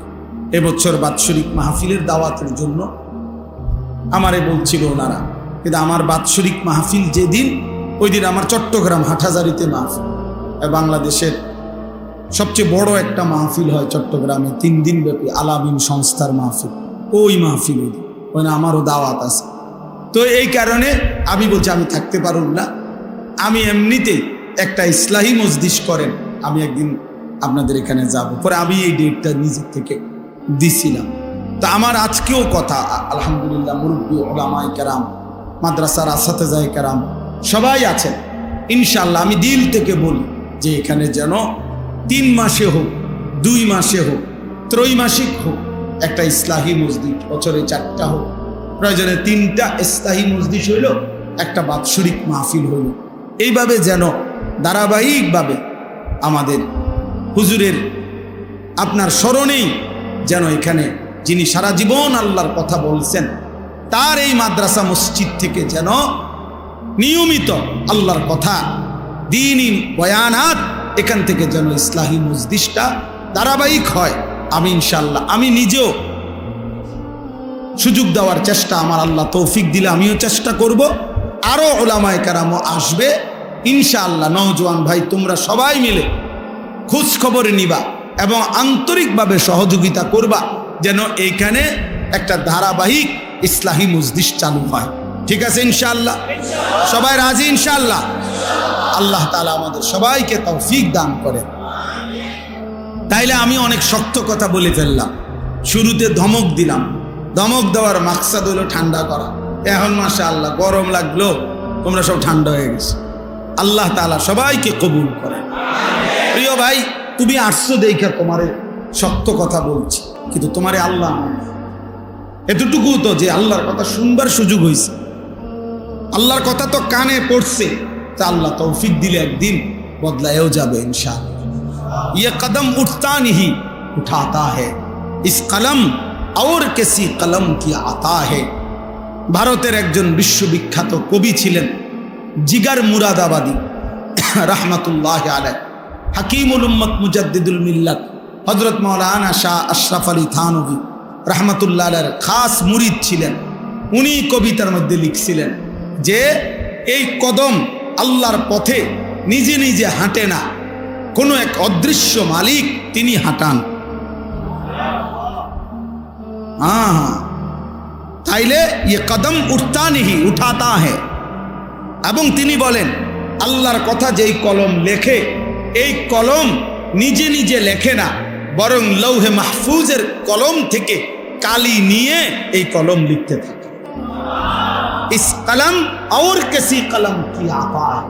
এবছর বাৎসরিক মাহফিলের দাওয়াতের জন্য আমারে বলছিল ওনারা, কিন্তু আমার বাৎসরিক মাহফিল যেদিন, ওই দিন আমার চট্টগ্রাম হাটহাজারিতে মাহফিল, বাংলাদেশের সবচেয়ে বড় একটা মাহফিল হয় চট্টগ্রামে, 3 দিন ব্যাপী আলামিন সংস্থার মাহফিল, ওই মাহফিল ওই আমারও দাওয়াত আছে। তো এই কারণে আমি বলছি আমি থাকতে পারব না, আমি এমনিতেই একটা ইসলাহি মজলিস করেন, আমি একদিন আপনাদের এখানে যাব। পরে আমি এই ডেটটা নিজের থেকে দিছিলাম। তো আমার আজকেও কথা, আলহামদুলিল্লাহ, মুরব্বী ওলামায়ে কেরাম, মাদ্রাসার আসাতেজায়ে কেরাম সবাই আছেন, ইনশাআল্লাহ আমি দিল থেকে বলি যে এখানে যেন 3 মাসে হোক, 2 মাসে হোক, ত্রৈমাসিক হোক, একটা ইসলাহি মজলিস, বছরে 4টা হোক, প্রয়োজনে 3টা ইসলাহি মজলিস হইল, একটা বাৎসরিক মাহফিল হইল, এইভাবে যেন ধারাবাহিকভাবে আমাদের হুজুরের আপনার স্মরণেই যেন এখানে যিনি সারা জীবন আল্লাহর কথা বলছেন, তার এই মাদ্রাসা মসজিদ থেকে যেন নিয়মিত আল্লাহর কথা, দ্বীনি বয়ানাত, এখান থেকে যেন ইসলাহি মজলিসটা ধারাবাহিক হয়। আমি ইনশাআল্লাহ, আমি নিজেও সুযোগ দেওয়ার চেষ্টা আমার আল্লাহ তৌফিক দিলে আমিও চেষ্টা করব। আরও ওলামায়ে কেরামও আসবে ইনশাআল্লাহ। নওজোয়ান ভাই তোমরা সবাই মিলে খোঁজ খবর নিবা এবং আন্তরিকভাবে সহযোগিতা করবা যেন এইখানে একটা ধারাবাহিক ইসলাহি মজলিস চালু হয়। ঠিক আছে ইনশাআল্লাহ? সবাই রাজি ইনশাআল্লাহ? আল্লাহ তাআলা আমাদের সবাইকে তৌফিক দান করেন। তাইলে আমি অনেক শক্ত কথা বলে ফেললাম, শুরুতে ধমক দিলাম। ধমক দেওয়ার মাকসাদ হলো ঠান্ডা করা। এখন মাশাআল্লাহ গরম লাগলো, তোমরা সব ঠান্ডা হয়ে গেছে। আল্লাহ তাআলা সবাইকে কবুল করে। প্রিয় ভাই, তুমি আসছো দেখা তোমারে শক্ত কথা বলছি, কিন্তু তোমারে আল্লাহ এতটুকু তো যে আল্লাহর কথা শুনবার সুযোগ হয়েছে, আল্লাহর কথা তো কানে পড়ছে, তা আল্লাহ তৌফিক দিলে একদিন বদলায়ও যাবে ইনশাআল্লাহ। ये कदम उठता नहीं उठाता है, इस कलम और किसी कलम की आता है। ভারতের একজন বিশ্ববিখ্যাত কবি ছিলেন জিগার মুরাদাবাদী রহমতুল্লাহ আলাইহি, হাকিমুল উম্মত মুজাদ্দিদুল মিল্লাত হযরত মাওলানা শাহ আশরাফ আলী থানভী রহমতুল্লাহ আলাইহির খাস মুরিদ ছিলেন। উনি কবিতার মধ্যে লিখছিলেন যে এই কদম আল্লাহর পথে নিজে নিজে হাঁটে না, কোনো এক অদৃশ্য মালিক তিনি হাঁটান। তাইলে ये कदम उठता नहीं उठाता है। এবং তিনি বলেন আল্লাহর কথা যেই কলম লেখে, এই কলম নিজে নিজে লেখে না, বরং লৌহে মাহফুজের কলম থেকে কালি নিয়ে এই কলম লিখতে থাকে। ইস কলম और किसी कलम की आता है।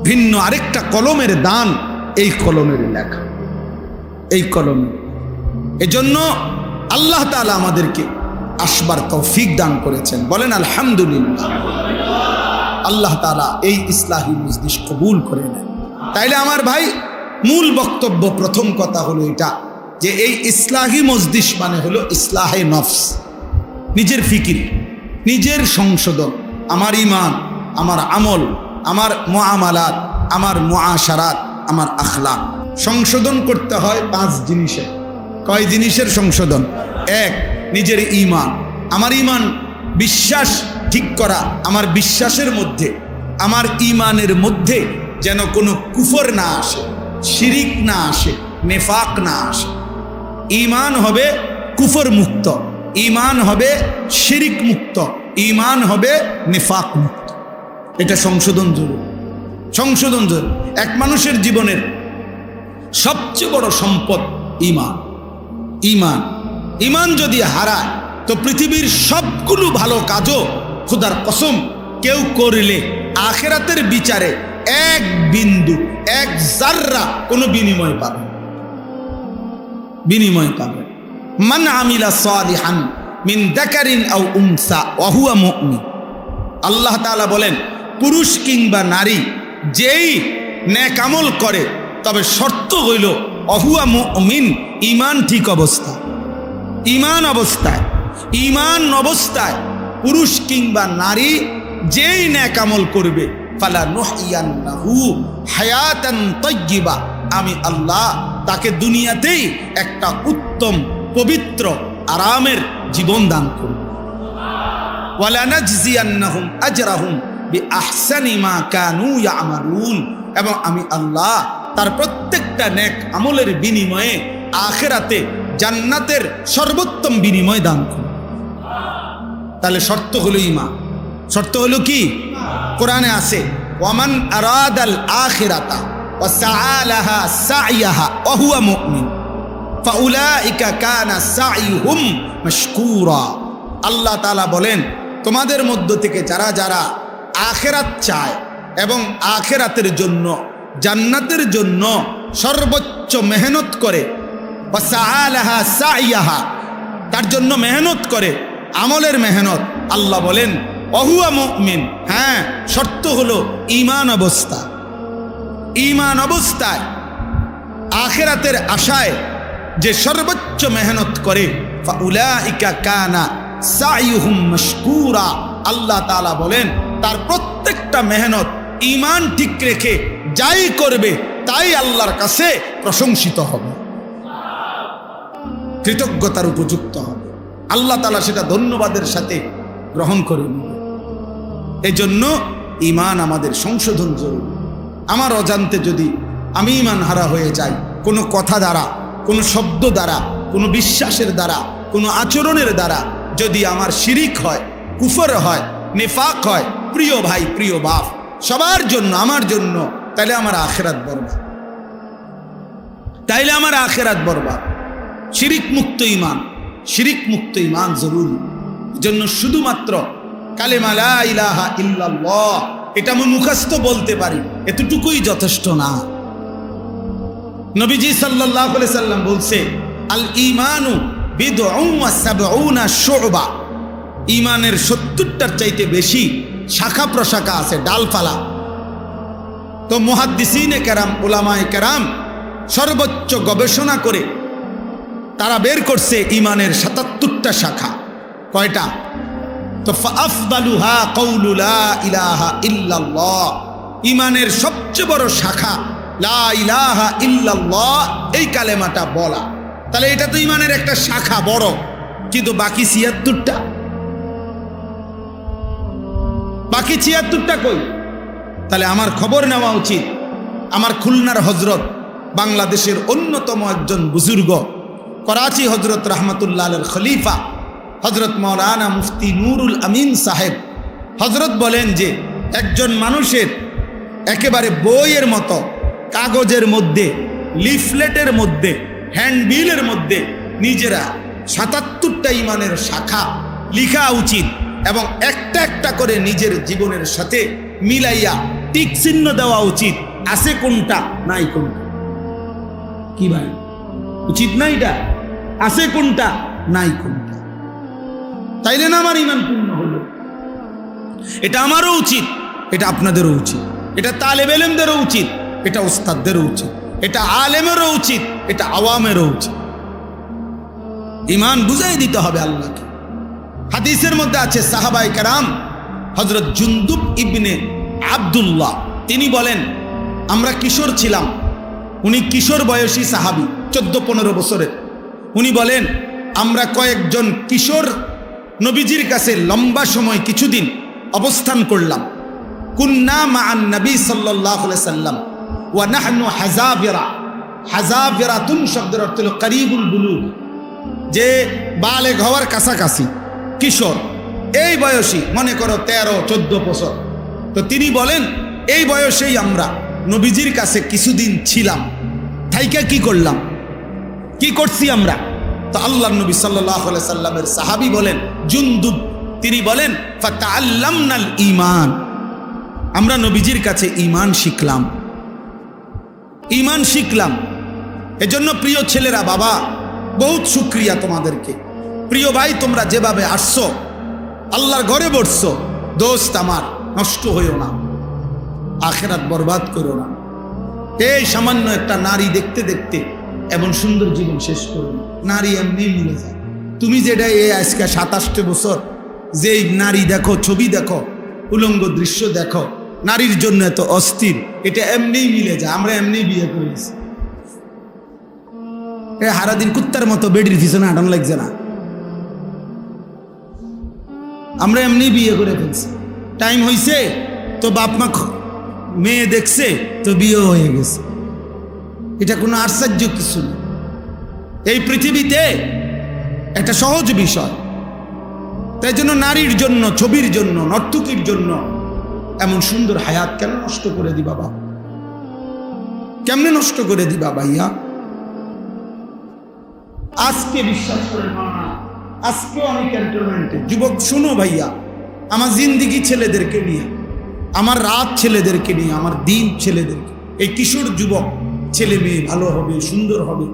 ভিন্ন আরেকটা কলমের দান এই কলমের লেখা, এই কলমে। এজন্য আল্লাহ তাআলা আমাদেরকে আসবার তৌফিক দান করেছেন, বলেন আলহামদুলিল্লাহ। আল্লাহ তাআলা এই ইসলাহি মজলিস কবুল করে নেন। তাইলে আমার ভাই, মূল বক্তব্য প্রথম কথা হলো এটা যে এই ইসলাহি মজলিস মানে হলো ইসলাহে নফস, নিজের ফিকির, নিজের সংশোধন, আমার ঈমান, আমার আমল, আমার মুআমালাত, আমার মুআশারাত, আমার আখলাক সংশোধন করতে হয় 5 জিনিসে। কয় জিনিসের সংশোধন? 1, নিজের ঈমান, আমার ঈমান বিশ্বাস ঠিক করা, আমার বিশ্বাসের মধ্যে, আমার ঈমানের মধ্যে যেন কোনো কুফর না আসে, শিরিক না আসে, নেফাক না আসে। ঈমান হবে কুফর মুক্ত, ঈমান হবে শিরিক মুক্ত, ঈমান হবে নেফাক মুক্ত। এটা সংশোধন জরুরি, সংশোধন জরুরি। এক মানুষের জীবনের সবচেয়ে বড় সম্পদ ঈমান। ঈমান ঈমান যদি হারায় তো পৃথিবীর সবগুলো ভালো কাজও খোদার কসম কেউ করলে আখিরাতের বিচারে 1 বিন্দু 1 জাররা কোনো বিনিময় পাবে, বিনিময় পাবে। মান আমিলা সালিহান মিন যাকারিন আও উনসা ওয়া হুয়া মুমিন। আল্লাহ তাআলা বলেন পুরুষ কিংবা নারী যেই নেক আমল করে, তবে শর্ত হইল অহুয়া মুমিন, ঈমান ঠিক অবস্থা। ঈমান অবস্থায়, ঈমান অবস্থায় পুরুষ কিংবা নারী যেই নেক আমল করবে, ফালা নুহইয়ান্নাহু হায়াতান তাইয়্যিবা, আমি আল্লাহ তাকে দুনিয়াতেই একটা উত্তম পবিত্র আরামের জীবন দান করব। ওয়ালা নাজজিয়ান্নাহুম আজরাহুম বিআহসানি মা কানু ইয়ামালুন, এবং আমি আল্লাহ তার প্রত্যেকটা নেক আমলের বিনিময়ে আখিরাতে জান্নাতের সর্বোত্তম বিনিময় দান করব। তাহলে শর্ত হলো ঈমান। শর্ত হলো কি? কোরআনে আছে ওয়ামান আরাদাল আখিরাতা ওয়া সাআলাহা সাইয়াহা ওয়া হুয়া মুমিন ফাউলাইকা কানা সাইহুম মাশকুরা। আল্লাহ তাআলা বলেন তোমাদের মধ্য থেকে যারা যারা আখিরাত চায় এবং আখিরাতের জন্য, জান্নাতের জন্য সর্বোচ্চ মেহনত করে, ওয়া সাআলাহা সাইয়াহা, তার জন্য মেহনত করে, আমলের মেহনত, আল্লাহ বলেন ওহুয়া মুমিন। হ্যাঁ, শর্ত হলো ঈমান অবস্থা। ঈমান অবস্থায় আখিরাতের আশায় যে সর্বোচ্চ মেহনত করে, ফাউলাইকা কানা সাইহুম মাশকুরা। আল্লাহ তাআলা বলেন তার প্রত্যেকটা মেহনত ঈমান ঠিক রেখে যাই করবে তাই আল্লাহর কাছে প্রশংসিত হবে, কৃতজ্ঞতার উপযুক্ত হবে। আল্লাহ তাআলা সেটা ধন্যবাদের সাথে গ্রহণ করে নেবে। এজন্য ঈমান আমাদের সংশোধন জরুরি। আমার অজান্তে যদি আমি ঈমান হারা হয়ে যাই, কোনো কথা দ্বারা, কোনো শব্দ দ্বারা, কোনো বিশ্বাসের দ্বারা, কোনো আচরণের দ্বারা যদি আমার শিরিক হয়, কুফর হয়, নিফাক হয়, প্রিয় ভাই প্রিয় বাপ সবার জন্য, আমার জন্য, তাইলে আমার আখিরাত বরবাদ, তাইলে আমার আখিরাত বরবাদ। শিরিক মুক্ত ঈমান, শিরিক মুক্ত ঈমান জরুরি। জন্য শুধুমাত্র কালেমা লা ইলাহা ইল্লাল্লাহ এটা আমি মুখস্থ বলতে পারি, এতটুকুই যথেষ্ট না। নবীজি সাল্লাল্লাহু আলাইহি সাল্লাম বলছে, আল ঈমানু বিদউন ওয়া সাবউনা শুবা, ঈমানের 70টার চাইতে বেশি শাখা প্রশাখা আছে, ডালপালা। তো মুহাদ্দিসিনে কেরাম, উলামায়ে কেরাম সর্বোচ্চ গবেষণা করে তারা বের করছে ঈমানের 77টা শাখা। কয়টা? তো ফাআফদালুহা কাউলু লা ইলাহা ইল্লাল্লাহ, ঈমানের সবচেয়ে বড় শাখা লা ইলাহা ইল্লাল্লাহ, এই কালেমাটা বলা। তাহলে এটা তো ঈমানের একটা শাখা বড়, কিন্তু বাকি 76টা, বাকি 76টা কই? তাহলে আমার খবর নেওয়া উচিত। আমার খুলনার হজরত, বাংলাদেশের অন্যতম একজন বুজুর্গ, করাচি হজরত রহমতুল্লাহ আলাইহির খলিফা হজরত মাওলানা মুফতি নুরুল আমিন সাহেব হজরত বলেন যে একজন মানুষের একেবারে বইয়ের মতো কাগজের মধ্যে, লিফলেটের মধ্যে, হ্যান্ডবিলের মধ্যে নিজেরা 77টা ঈমানের শাখা লিখা উচিত এবং একটা একটা করে নিজের জীবনের সাথে মিলাইয়া টিক চিহ্ন দেওয়া উচিত। আছে কোনটা, নাই কোনটা। কি ভাই, উচিত না এটা? আছে কোনটা, নাই কোনটা। তাইলে না আমার ঈমান পূর্ণ হলো। এটা আমারও উচিত, এটা আপনাদেরও উচিত, এটা তালেব ইলমদেরও উচিত, এটা উস্তাদদেরও উচিত, এটা আলেমেরও উচিত, এটা আওয়ামেরও উচিত। ঈমান বুঝাই দিতে হবে আল্লাহকে। হাদিসের মধ্যে আছে সাহাবায়ে কেরাম হযরত জুনদুব ইবনে আব্দুল্লাহ তিনি বলেন, আমরা কিশোর ছিলাম। উনি কিশোর বয়সী সাহাবী, 14-15 বছরের। উনি বলেন, আমরা কয়েকজন কিশোর নবীজির কাছে লম্বা সময় কিছুদিন অবস্থান করলাম। কুন্না মা'আন নবী সাল্লাল্লাহু আলাইহি সাল্লাম ওয়া নাহনু হাযাবিরা। হাযাবিরাতুন শব্দের অর্থ হলো করিবুল বুলুগ, যে বালেগ হওয়ার কাছাকাছি কিশোর, এই বয়সী, মনে করো 13-14 বছর। তো তিনি বলেন, এই বয়সেই আমরা নবীজির কাছে কিছুদিন ছিলাম। থাইকা কি করলাম, কি করছি আমরা? তো আল্লাহর নবী সাল্লাল্লাহু আলাইহি সাল্লামের সাহাবী বলেন জুনদুব, তিনি বলেন ফাতাআল্লামনাল ঈমান, আমরা নবীজির কাছে ঈমান শিখলাম, ঈমান শিখলাম। এজন্য প্রিয় ছেলেরা, বাবা বহুত শুকরিয়া তোমাদেরকে। প্রিয় ভাই, তোমরা যেভাবে আসছো, আল্লাহর ঘরে বসছো, দোস্ত আমার নষ্ট হইও না, আখিরাত বরবাদ করো না। এই সামান্য একটা নারী দেখতে দেখতে এমন সুন্দর জীবন শেষ করো না। নারী এমনি মিলে যায়। তুমি যেটা এই আজকে 27 বছর যে নারী দেখো, ছবি দেখো, উলঙ্গ দৃশ্য দেখো, নারীর জন্য এত অস্থির, এটা এমনি মিলে যায়। আমরা এমনি বিয়ে করেছি, সারাদিন কুত্তার মতো বেডির পিছনে হাঁটানো লাগছে না, আমরা এমনি বিয়ে করে ফেলছি। টাইম হয়েছে তো বাপ মা মেয়ে দেখছে তো বিয়ে হয়ে গেছে। এটা কোনো আশ্চর্য কিছু না। এই পৃথিবীতে একটা সহজ বিষয়। তাই জন্য নারীর জন্য, ছবির জন্য, নর্তকীর জন্য এমন সুন্দর হায়াত কেন নষ্ট করে দিবা বাবা? কেমনে নষ্ট করে দিবা ভাইয়া? আজকে বিশ্বাস করেন না, আজকে আমি ক্যান্টনমেন্টে যুবক, শুনো ভাইয়া, আমার জিন্দিগি ছেলেদেরকে নিয়ে, আমার রাত ছেলেদেরকে নিয়ে, আমার দিন ছেলেদেরকে, এই কিশোর যুবক ছেলে মেয়ে ভালো হবে, সুন্দর হবে,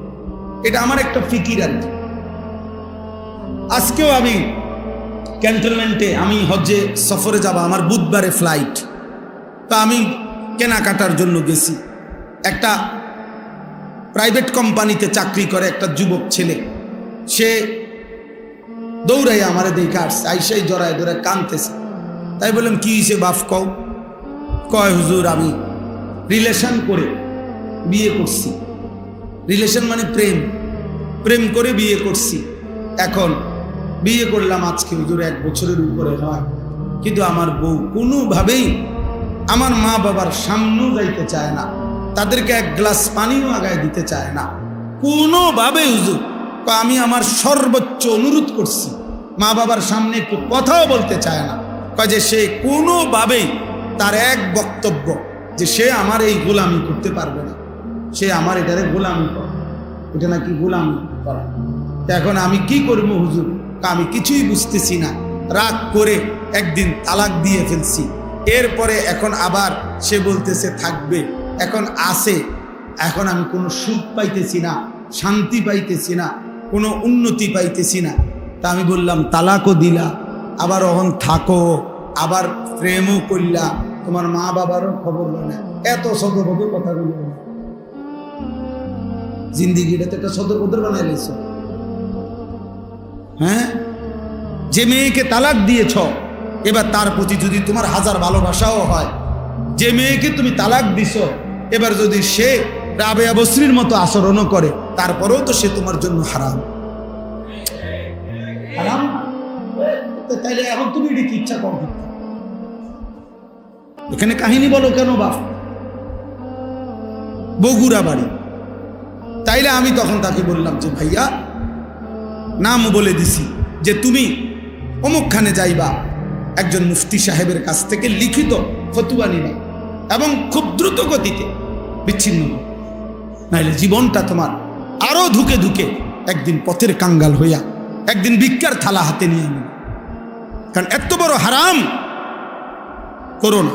এটা আমার একটা ফিকির আর কি। আজকেও আমি ক্যান্টনমেন্টে, আমি হজ্জে সফরে যাব, আমার বুধবারে ফ্লাইট। তা আমি কেনাকাটার জন্য গেছি। একটা প্রাইভেট কোম্পানিতে চাকরি করে একটা যুবক ছেলে, সে দৌড়াই আমারে দেখে আসছে, আইসাই জড়ায় ধরে কাঁদতেছে। তাই বললাম, কি হয়েছে বাপ কও? কয় হুজুর, আমি রিলেশন করে বিয়ে করছি। রিলেশন মানে প্রেম, প্রেম করে বিয়ে করছি। এখন বিয়ে করলাম আজকে হুজুর 1 বছরের উপরে হয়, কিন্তু আমার বউ কোনোভাবেই আমার মা বাবার সামনেও যাইতে চায় না, তাদেরকে 1 গ্লাস পানিও আগায় দিতে চায় না কোনোভাবে। হুজুর আমি আমার সর্বোচ্চ অনুরোধ করছি, মা বাবার সামনে একটু কথাও বলতে চায় না। যে সে কোনোভাবেই তার এক বক্তব্য যে সে আমার এই গোলামি করতে পারবে না, সে আমার এটারে গোলামি করে, এটা নাকি গোলামি করা। এখন আমি কি করবো হুজুর? আমি কিছুই বুঝতেছি না। রাগ করে একদিন তালাক দিয়ে ফেলছি, এরপরে এখন আবার সে বলতেছে থাকবে, এখন আসে, এখন আমি কোনো সুখ পাইতেছি না, শান্তি পাইতেছি না, কোনো উন্নতি পাইতেছি না। তা আমি বললাম তালাকও দিলা, আবার অহন থাকো, আবার প্রেমও করলা, তোমার মা বাবারও খবর না, এত সদরভাবে কথাগুলো জিন্দিগিটা তো একটা সদর বদর বানাই লেছ। হ্যাঁ, যে মেয়েকে তালাক দিয়েছ, এবার তার প্রতি যদি তোমার হাজার ভালোবাসাও হয়, যে মেয়েকে তুমি তালাক দিছ, এবার যদি সে রাবেয়া বসরির মতো আচরণও করে, তারপরেও তো সে তোমার জন্য হারাম। হারাম তাইলে এখন তুমি এটা কি ইচ্ছা কম করতে? এখানে কাহিনী বলো কেন বাপ? বগুড়া বাড়ি। তাইলে আমি তখন তাকে বললাম যে ভাইয়া, নাম বলে দিছি যে তুমি অমুকখানে যাইবা, একজন মুফতি সাহেবের কাছ থেকে লিখিত ফতুয়া নিবা এবং খুব দ্রুত গতিতে বিচ্ছিন্ন, নাইলে জীবনটা তোমার আরো ধুকে ধুকে একদিন পথের কাঙ্গাল হইয়া একদিন ভিক্ষার থালা হাতে নিয়ে নিবে। কারণ এত বড় হারাম করো না।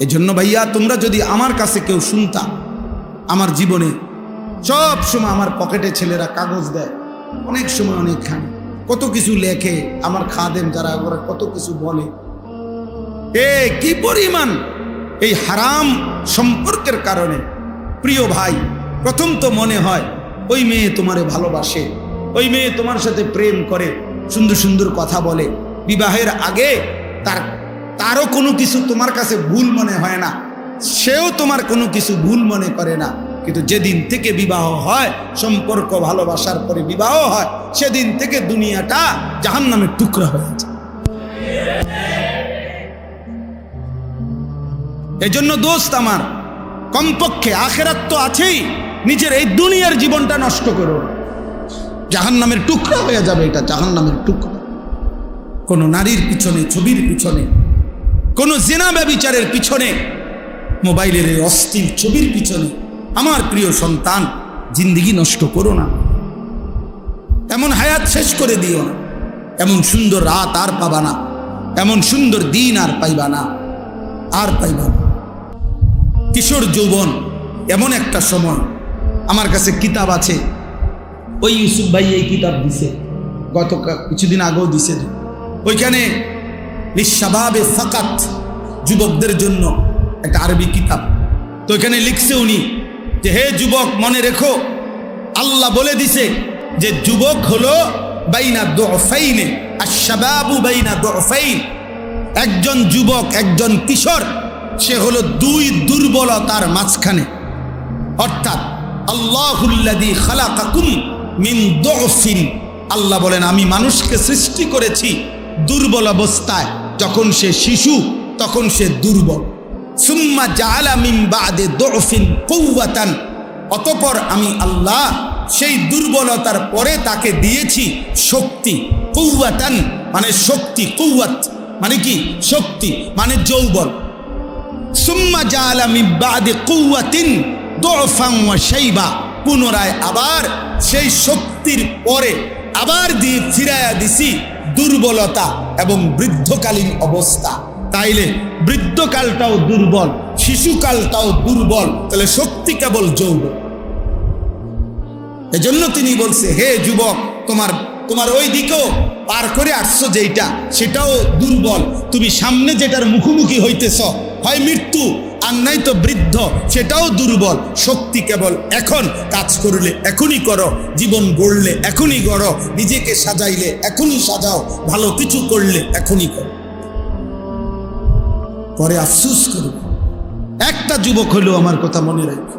এজন্য ভাইয়া, তোমরা যদি আমার কাছে কেউ শুনতা, আমার জীবনে সব সময় আমার পকেটে ছেলেরা কাগজ দেয়, অনেক সময় অনেকখানি কত কিছু লেখে, আমার খাদেম যারা ওরা কত কিছু বলে, কি পরিমাণ এই হারাম সম্পর্কের কারণে। প্রিয় ভাই, প্রথম তো মনে হয় ওই মেয়ে তোমারে ভালোবাসে, ওই মেয়ে তোমার সাথে প্রেম করে, সুন্দর সুন্দর কথা বলে, বিবাহের আগে তারও কোনো কিছু তোমার কাছে ভুল মনে হয় না, সেও তোমার কোনো কিছু ভুল মনে করে না। কিন্তু যেদিন থেকে বিবাহ হয়, সম্পর্ক ভালোবাসার পরে বিবাহ হয়, সেদিন থেকে দুনিয়াটা জাহান্নামের টুকরা হয়ে যায়। এজন্য দোস্ত আমার, কমপক্ষে আখেরাত তো আছেই, নিজের এই দুনিয়ার জীবনটা নষ্ট করো, জাহান্নামের টুকরা হয়ে যাবে, এটা জাহান্নামের টুকরা। কোনো নারীর পিছনে, ছবির পিছনে, কোনো জিনা ব্যভিচারের পিছনে, মোবাইলের এই অশ্লীল ছবির পিছনে আমার প্রিয় সন্তান জিন্দেগি নষ্ট করো না, এমন হায়াত শেষ করে দিও না, এমন সুন্দর রাত আর পাবা না, এমন সুন্দর দিন আর পাইবা না, আর পাইবা না। কিশোর যৌবন এমন একটা সময়, আমার কাছে কিতাব আছে, ওই ইউসুফ ভাই এই কিতাব দিছে, গত কিছুদিন আগেও দিছে, ওইখানে লিশাবাবে ফাকাত, যুবকদের জন্য একটা আরবি কিতাব। তো এখানে লিখছে উনি যে হে যুবক, মনে রেখো, আল্লাহ বলে দিছে যে যুবক হলো বাইনা দুফাইনে, আশ-শাবাবু বাইনা দুফাইন। একজন যুবক, একজন কিশোর, সে হলো 2 দুর্বলতার মাঝখানে। অর্থাৎ আল্লাহুল্লাযী খালাকাকুম মিন দুফিন, আল্লাহ বলেন আমি মানুষকে সৃষ্টি করেছি দুর্বল অবস্থায়। যখন সে শিশু তখন সে দুর্বল। সুম্মা জাআলা মিন বা'দে দুফিন কুওয়াতান, অতঃপর আমি আল্লাহ সেই দুর্বলতার পরে তাকে দিয়েছি শক্তি। কুওয়াতান মানে শক্তি, কুওয়াত মানে কি? শক্তি মানে যৌবন। সুম্মা জাআলা মিন বা'দে কুওয়াতিন দুফান ওয়া শাইবা, পুনরায় আবার সেই শক্তির পরে আবার দিয়ে ফিরাইয়া দিছি দুর্বলতা এবং বৃদ্ধকালীন অবস্থা। তাইলে বৃদ্ধকালটাও দুর্বল, শিশুকালটাও দুর্বল, তাহলে শক্তি কেবল যৌবন। এজন্য তিনি বলছে হে যুবক, তোমার ওই দিকেও পার করে আসছো যেটা, সেটাও দুর্বল। তুমি সামনে যেটার মুখোমুখি হইতেছ, হয় মৃত্যু আর নাই তো বৃদ্ধ, সেটাও দুর্বল। শক্তি কেবল এখন, কাজ করলে এখনই করো, জীবন গড়লে এখনই গড়ো, নিজেকে সাজাইলে এখনই সাজাও, ভালো কিছু করলে এখনই করো, পরে আফসোস করো। একটা যুবক হলেও আমার কথা মনে রাখো,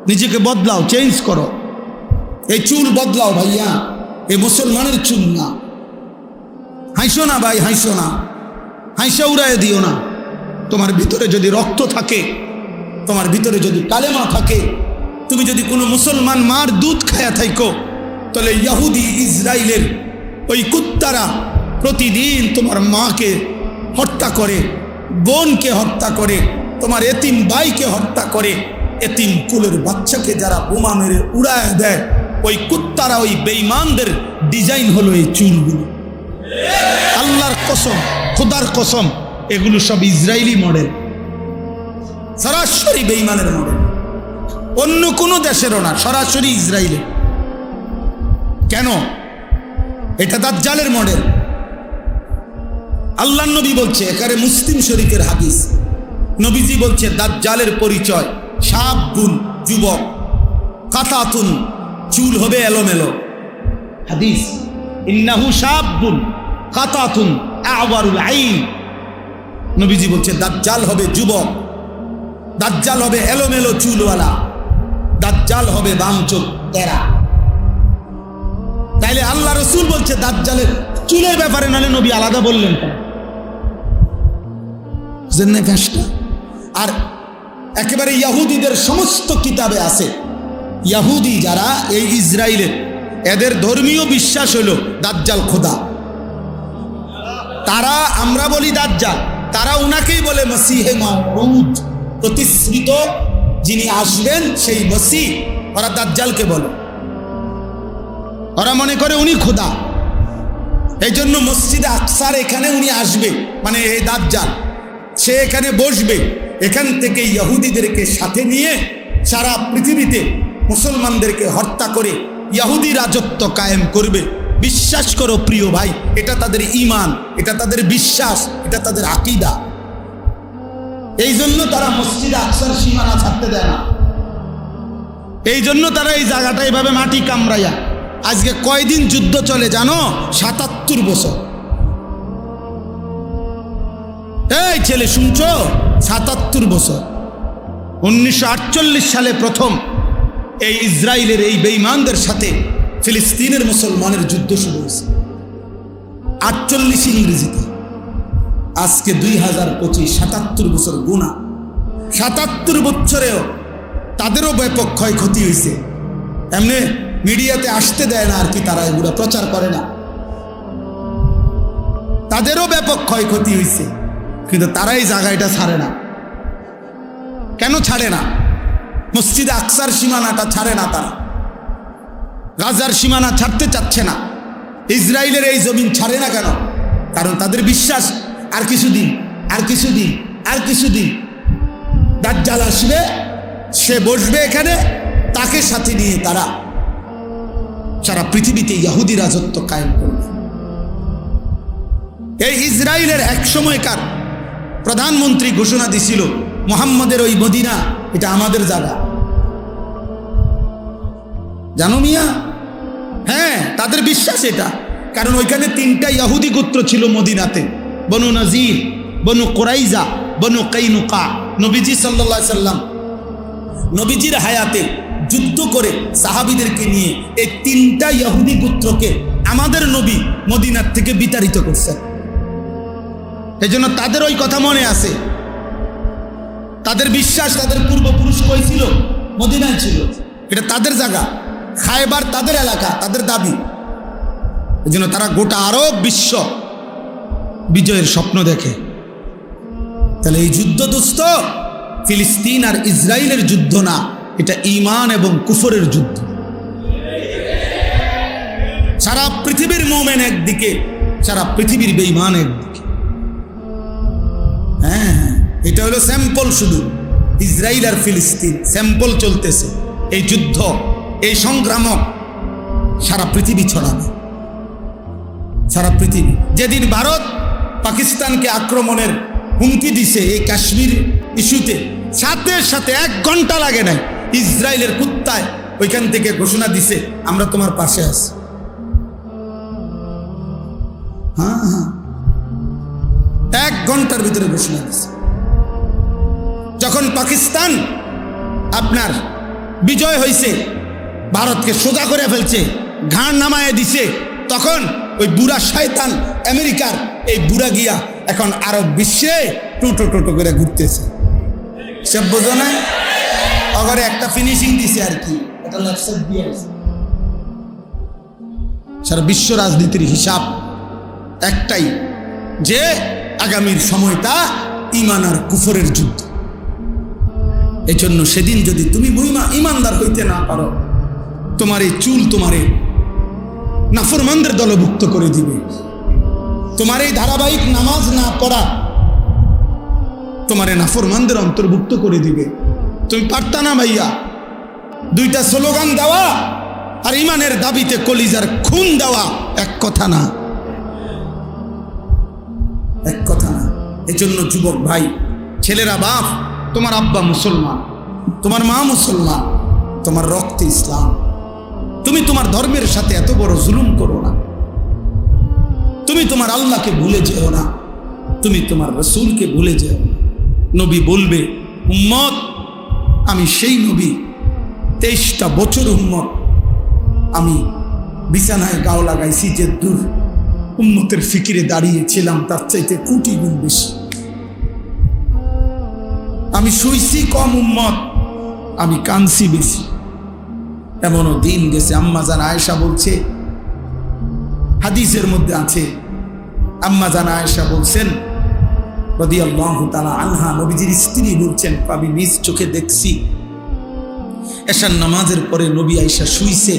নিজেকে বদলাও, চেঞ্জ করো। এই চুল বদলাও ভাইয়া, এই মুসলমানের চুল না, হাসো না ভাই, হাসো না, হাসা উড়ায় দিও না। তোমার ভিতরে যদি রক্ত থাকে, তোমার ভিতরে যদি কালেমা থাকে, তুমি যদি কোনো মুসলমান মার দুধ খায়া থাইকো, তাহলে ইহুদি ইসরায়েলের ওই কুত্তারা প্রতিদিন তোমার মাকে হত্যা করে, বোনকে হত্যা করে, তোমার এতিম ভাইকে হত্যা করে, এতিম কুলের বাচ্চাকে যারা বোমা মেরে উড়ায় দেয়, ওই কুত্তারা, ওই বেঈমানদের ডিজাইন হলো এই চুলগুলো। আল্লাহর কসম, খোদার কসম, এগুলো সব ইসরায়েলি মডেল, সরাসরি বেঈমানের মডেল, অন্য কোনো দেশেরও না, সরাসরি ইসরায়েলের। কেন? এটা দাজ্জালের মডেল। আল্লাহর নবী বলছে, এখানে মুসলিম শরীফের হাদিস, নবীজি বলছে দাজ্জালের পরিচয় শাবুন, যুবক, কাতাতুন, চুল হবে এলোমেলো। হাদিস, ইন্নাহু শাবুন কাতাতুন আওয়ারুল আইন। নবীজি বলছে দাজ্জাল হবে যুবক, দাজ্জাল হবে এলোমেলো চুলওয়ালা, দাজ্জাল হবে বামচোখ তেরা। তাইলে আল্লাহ রসুল বলছে দাজ্জালের চুলের ব্যাপারে, নালে নবী আলাদা বললেন কেন? আর একেবারে ইহুদিদের সমস্ত কিতাবে আছে, ইহুদি যারা এই ইসরায়েলের, এদের ধর্মীয় বিশ্বাস হলো দাজ্জাল খোদা। তারা, আমরা বলি দাজ্জাল, তারা উনাকেই বলে মসিহে মাউউদ, প্রতিশ্রিত যিনি আসবেন সেই মসিহ। ওরা দাজ্জালকে বলে, ওরা মনে করে উনি খোদা। এই জন্য মসজিদে আকসার এখানে উনি আসবে, মানে এই দাজ্জাল, সে এখানে বসবে, এখান থেকে ইহুদিদেরকে সাথে নিয়ে সারা পৃথিবীতে মুসলমানদেরকে হত্যা করে ইহুদি রাজত্ব কায়েম করবে। বিশ্বাস করো প্রিয় ভাই, এটা তাদের ঈমান, এটা তাদের বিশ্বাস, এটা তাদের আকীদা। এই জন্য তারা মসজিদে আকসার সীমানা ছাড়তে দেয় না। এই জন্য তারা এই জায়গাটা এভাবে মাটি কামড়াইয়া, আজকে কয়দিন যুদ্ধ চলে জানো? ৭৭ বছর। এই ছেলে শুনছো? ৭৭ বছর। 1948 সালে প্রথম এই ইসরায়েলের এই বেঈমানদের সাথে ফিলিস্তিনের মুসলমানের যুদ্ধ শুরু হয়েছে, 48 ইংরেজিতে। আজকে 2025, ৭৭ বছর গুণা। ৭৭ বছরেও তাদেরও ব্যাপক ক্ষয়ক্ষতি হয়েছে। এমনি মিডিয়াতে আসতে দেয় না আর কি, তারা এগুলো প্রচার করে না। তাদেরও ব্যাপক ক্ষয়ক্ষতি হয়েছে, কিন্তু তারা এই জায়গাটা ছাড়ে না। কেন ছাড়ে না? মসজিদে আকসার সীমানাটা ছাড়ে না তারা, গাজার সীমানা ছাড়তে চাচ্ছে না, ইসরায়েলের এই জমিন ছাড়ে না। কেন? কারণ তাদের বিশ্বাস আর কিছুদিন, আর কিছুদিন, আর কিছুদিন দাজ্জাল আসবে, সে বসবে এখানে, তাকে সাথে নিয়ে তারা সারা পৃথিবীতে ইহুদি রাজত্ব কায়েম করবে। এই ইসরায়েলের এক সময়কার প্রধানমন্ত্রী ঘোষণা দিছিল, মুহাম্মদের ওই মদিনা এটা আমাদের জায়গা। জানো মিয়া? হ্যাঁ, তাদের বিশ্বাস এটা। কারণ ওইখানে 3টা ইহুদি গোত্র ছিল মদিনাতে, বনু নজির, বনু কুরাইজা, বনু কাইনুকা। নবীজি সাল্লাল্লাহু আলাইহি সাল্লাম নবীজির হায়াতে যুদ্ধ করে সাহাবীদেরকে নিয়ে এই 3টা ইহুদি গোত্রকে আমাদের নবী মদিনার থেকে বিতাড়িত করছেন। এই জন্য তাদের ওই কথা মনে আছে। তাদের বিশ্বাস, তাদের পূর্বপুরুষ কই ছিল? মদিনায় ছিল, এটা তাদের জায়গা, খায়বার তাদের এলাকা, তাদের দাবি। এই জন্য তারা গোটা আরব বিশ্ব বিজয়ের স্বপ্ন দেখে। তাহলে এই যুদ্ধ দোস্ত ফিলিস্তিন আর ইসরায়েলের যুদ্ধ না, এটা ঈমান এবং কুফরের যুদ্ধ। সারা পৃথিবীর মুমিন একদিকে, সারা পৃথিবীর বেঈমান একদিকে। হ্যাঁ, এটা হলো স্যাম্পল, শুধু ইসরায়েল আর ফিলিস্তিন স্যাম্পল চলতেছে। এই যুদ্ধ, এই সংগ্রাম সারা পৃথিবী ছড়াবে, সারা পৃথিবী। যেদিন ভারত পাকিস্তানকে আক্রমণের হুমকি দিছে এই কাশ্মীর ইস্যুতে, সাথে সাথে 1 ঘন্টা লাগে নাই, ইসরায়েলের কুত্তায় ওইখান থেকে ঘোষণা দিছে, আমরা তোমার পাশে আছি। হ্যাঁ হ্যাঁ, 1 ঘন্টার ভিতরে ঘোষণা দিছে। যখন পাকিস্তান আপনার বিজয় হয়েছে, ভারতকে সোজা করে ফেলছে, ঘাড় নামায় দিছে, তখন ওই বুড়া শয়তান আমেরিকার এই বুড়া গিয়া এখন আরব বিশ্বে টোটো টোটো করে ঘুরতেছে। সব বোঝো না, অগরে একটা ফিনিশিং দিছে আর কি, এটা লেফট দিয়ে আছে। সারা বিশ্ব রাজনীতির হিসাব একটাই, যে আগামীর সময়টা ঈমান আর কুফরের যুদ্ধ। এই জন্য সেদিন যদি তুমি ঈমানদার হইতে না পারো, তোমার এই চুল তোমারে নাফরমানদের দলভুক্ত করে দিবে। তোমার এই ধারাবাহিক নামাজ না পড়া তোমারে নাফরমানদের অন্তর্ভুক্ত করে দিবে। তুমি পারতা না ভাইয়া দুইটা স্লোগান দেওয়া আর ঈমানের দাবিতে কলিজার খুন দেওয়া এক কথা না, এক কথা না। এই জন্য যুবক ভাই, ছেলেরা, বাপ, তোমার আব্বা মুসলমান, তোমার মা মুসলমান, তোমার রক্তে ইসলাম। তুমি তোমার ধর্মের সাথে এত বড় জুলুম করো না। তুমি তোমার আল্লাহকে ভুলে যেও না, তুমি তোমার রসুলকে ভুলে যেও না। নবী বলবে, উম্মত আমি সেই নবী, 23টা বছর উম্মত আমি বিছানায় গাও লাগাইছি, যে দূর উম্মতের ফিকিরে দাঁড়িয়েছিলাম তার চাইতে কোটি গুণ বেশি। আমি শুইছি কম উম্মত, আমি কাঁদছি বেশি। এমনও দিন গেছে, আম্মা জান আয়েশা বলছে, হাদিসের মধ্যে আছে, আম্মা জান আয়েশা বলছেন রাদিয়াল্লাহু তাআলা আনহা, নবীজির স্ত্রী বলছেন, আমি নিজ চোখে দেখছি এশার নামাজের পরে নবী আয়েশা শুইছে,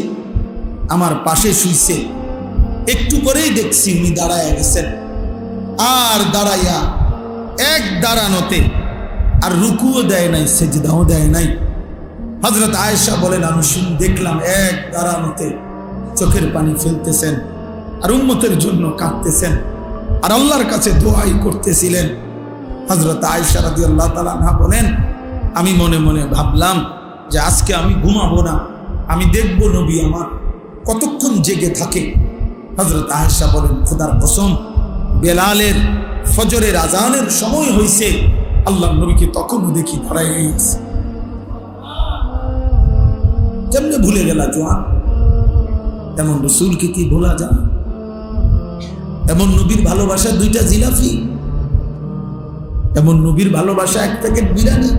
আমার পাশে শুইছে। একটু পরেই দেখছি উনি দাঁড়ায় গেছেন, আর দাঁড়াইয়া এক দাঁড়ানোতে আর রুকুও দেয় নাই, সেজদাও দেয় নাই। হযরত আয়েশা বলেন, আমি দেখলাম এক দাঁড়ানোতে চোখের পানি ফেলতেছেন আর উম্মতের জন্য কাঁদতেছেন আর আল্লাহর কাছে দোয়াই করতেছিলেন। হযরত আয়েশা রাদিয়াল্লাহু তাআলা আনহা বলেন, আমি মনে মনে ভাবলাম যে আজকে আমি ঘুমাবো না, আমি দেখব নবী আমার কতক্ষণ জেগে থাকে। হযরত আয়েশা বলেন, খোদার কসম, বেলালের ফজরের আজানের সময় হয়েছে, আল্লাহর নবীকে তখনও দেখি দাঁড়ায় গেছে। কেমনে ভুলে গেলা জোয়ান? এমন রসুলকে কি ভোলা যায়? এমন নবীর ভালোবাসা 2টা জিলাপি, এমন নবীর ভালোবাসা 1 প্যাকেট বিরিয়ানি।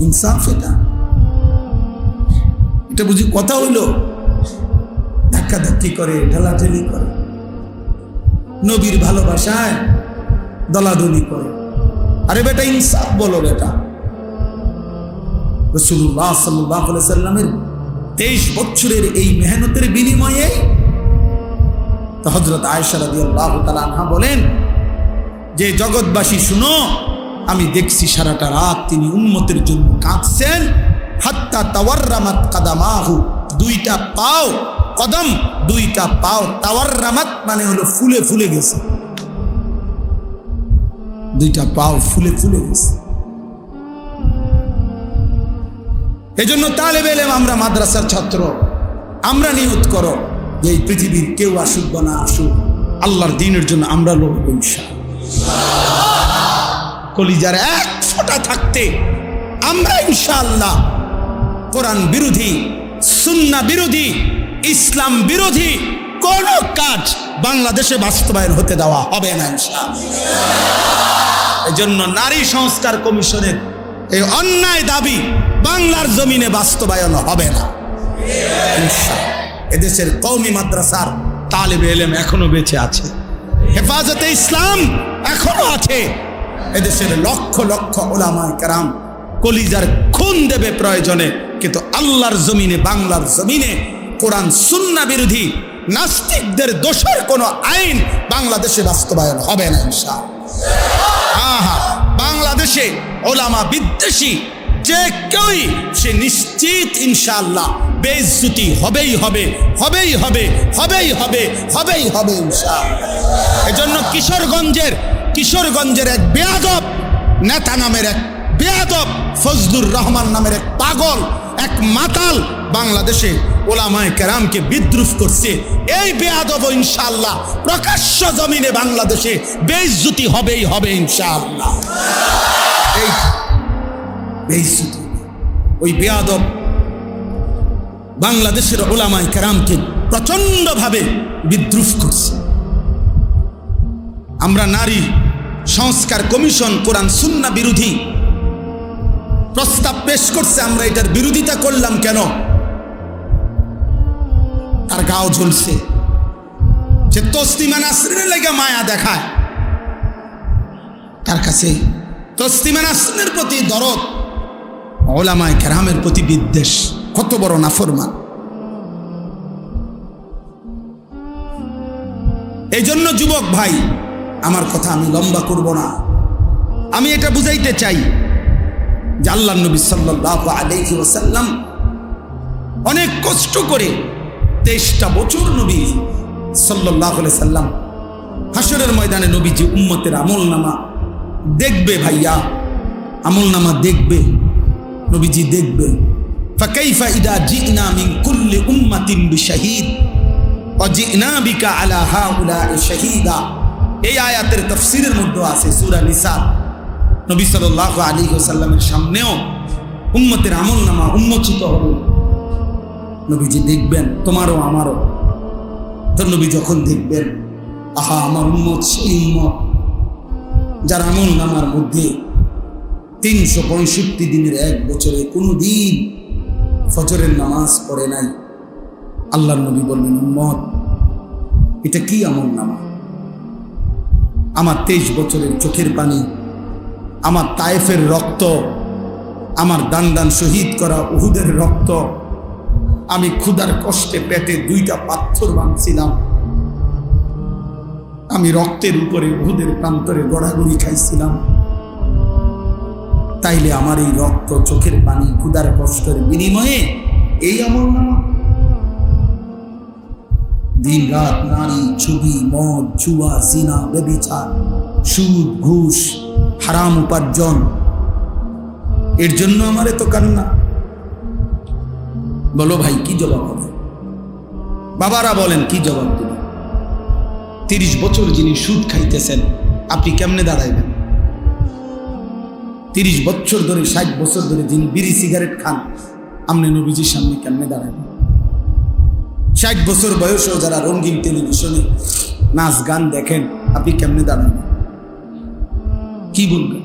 ইনসাফ এটা? এটা বুঝি কথা হইল? ধাক্কাধাক্কি করে, ঢালাঢালি করে, নবীর ভালোবাসায় দলাদলি করে। আরে বেটা ইনসাফ বলো বেটা। রাসূলুল্লাহ সাল্লাল্লাহু আলাইহি সাল্লামের 23 বছরের এই মেহনতের বিনিময়ে তো হযরত আয়েশা রাদিয়াল্লাহু তাআলা আনহা বলেন যে, জগৎবাসী শুনো, আমি দেখছি সারাটা রাত তিনি উম্মতের জন্য কাঁদছেন। হাত্তা তাওয়াররামাত কাদামাহু, 2টা পাও, কদম 2টা পাও, তাওয়াররামাত মানে হলো ফুলে ফুলে গেছে, 2টা পাও ফুলে ফুলে গেছে। এজন্য তালেবে ইলম আমরা, মাদ্রাসার ছাত্র, আমরা নিয়ত করো যে এই পৃথিবীর কেউ আসুক বা না আসুক, আল্লাহর দ্বীনের জন্য আমরা লড়ব ইনশাআল্লাহ। কলিজার এক ফোঁটা থাকতে আমরা ইনশাআল্লাহ কোরআন বিরোধী, সুন্নাহ বিরোধী, ইসলাম বিরোধী কোন কাজ বাংলাদেশে বাস্তবায়ন হতে দেওয়া হবে না ইনশাআল্লাহ। এজন্য নারী সংস্কার কমিশনের এই অন্যায় দাবি বাংলার জমিনে বাস্তবায়ন হবে না ইনশাআল্লাহ। এদেশের কওমি মাদ্রাসার তালেবে ইলম এখনো বেঁচে আছে, হেফাজতে ইসলাম এখনো আছে। এদেশের লক্ষ লক্ষ উলামায়ে কেরাম কলিজার খুন দেবে প্রয়োজনে, কিন্তু আল্লাহর জমিনে, বাংলার জমিনে কোরআন সুন্নাহ বিরোধী নাস্তিকদের দোষের কোনো আইন বাংলাদেশে বাস্তবায়ন হবে না ইনশাআল্লাহ। বাংলাদেশে উলামা বিদ্বেষী যে কেউই সে নিশ্চিত ইনশাআল্লাহ বেইজ্জতি হবেই হবে, হবেই হবে, হবেই হবে, হবেই হবে ইনশাআল্লাহ। এজন্য কিশোরগঞ্জের এক বেয়াদব নেতা নামের এক বেয়াদব, ফজলুর রহমান নামের এক পাগল, এক মাতাল বাংলাদেশে উলামায়ে কেরামকে বিদ্রুপ করছে। এই বেয়াদব ইনশাআল্লাহ প্রকাশ্য জমিনে বাংলাদেশে বেইজ্জতি হবেই হবে ইনশাআল্লাহ। এই বেইজ্জতি, ওই বেয়াদব বাংলাদেশের উলামায়ে কেরামকে প্রচণ্ডভাবে বিদ্রুপ করছে। আমরা নারী সংস্কার কমিশন কোরআন সুন্নাহ বিরোধী প্রস্তাব পেশ করছে, আমরা এটার বিরোধিতা করলাম কেন? তার গাও জ্বলছে, যে তসলিমা নাসরিনের লাগা মায়া দেখায়, তার কাছে তসলিমা নাসরিনের প্রতি দরদ, উলামায়ে কেরামের প্রতি বিদ্বেষ। কত বড় নাফরমান! এই জন্য যুবক ভাই, আমার কথা আমি লম্বা করব না, আমি এটা বুঝাইতে চাই যে আল্লাহর নবী সাল্লাল্লাহু আলাইহি ওয়াসাল্লাম অনেক কষ্ট করে 23টা বছর নবী সাল্লাল্লাহু আলাইহি সাল্লাম হাসরের ময়দানে নবীজি উম্মতের আমলনামা দেখবে। ভাইয়া, আমলনামা দেখবে, নবীজি দেখবে। ফাকাইফা ইদা জিনা মিন কুল্লি উম্মাতিন বিশাহিদ ওয়া জিনা বিকা আলা হাউলা'i শাহীদা। এই আয়াতের তাফসীরের মধ্যে আছে সূরা নিসা। নবী সাল্লাল্লাহু আলাইহি ওয়াসাল্লামের সামনেও উম্মতের আমলনামা উন্মোচিত হবে, নবীজি দেখবেন, তোমারও আমারও। তো নবী যখন দেখবেন, আহা, আমার উম্মত সেই উম্মত যার আমলনামার মধ্যে 365 দিনের এক বছরে কোনো দিন ফজরের নামাজ পড়ে নাই। আল্লাহর নবী বললেন, উম্মত, এটা কি আমলনামা? আমার 23 বছরের চোখের পানি, আমার তায়েফের রক্ত, আমার দান দান শহীদ করা উহুদের রক্ত, আমি ক্ষুধার কষ্টে পেটে 2টা পাথর বাঁধছিলাম, আমি রক্তের উপরে উহুদের প্রান্তরে গড়াগড়ি খাইছিলাম, তাইলে আমার এই রক্ত, চোখের পানি, ক্ষুধার কষ্টের বিনিময়ে এই আমলনামা? দিন রাত নারী, ছবি, মদ, জুয়া, জিনা, ব্যভিচার, সুদ, ঘুষ, হারাম উপার্জন, এর জন্য আমার এত কান্না? বলো ভাই, কি জবাব হবে? বাবারা বলেন, কি জবাব দেবেন? 30 বছর যিনি সুদ খাইতেছেন, আপনি কেমনে দাঁড়াইবেন? 30 বছর ধরে, 60 বছর ধরে যিনি বিড়ি সিগারেট খান, আপনি নবীজির সামনে কেমনে দাঁড়াইবেন? 60 বছর বয়সেও যারা রঙিন টেলিভিশনে নাচ গান দেখেন, আপনি কেমনে দাঁড়াবেন? কি বলবেন?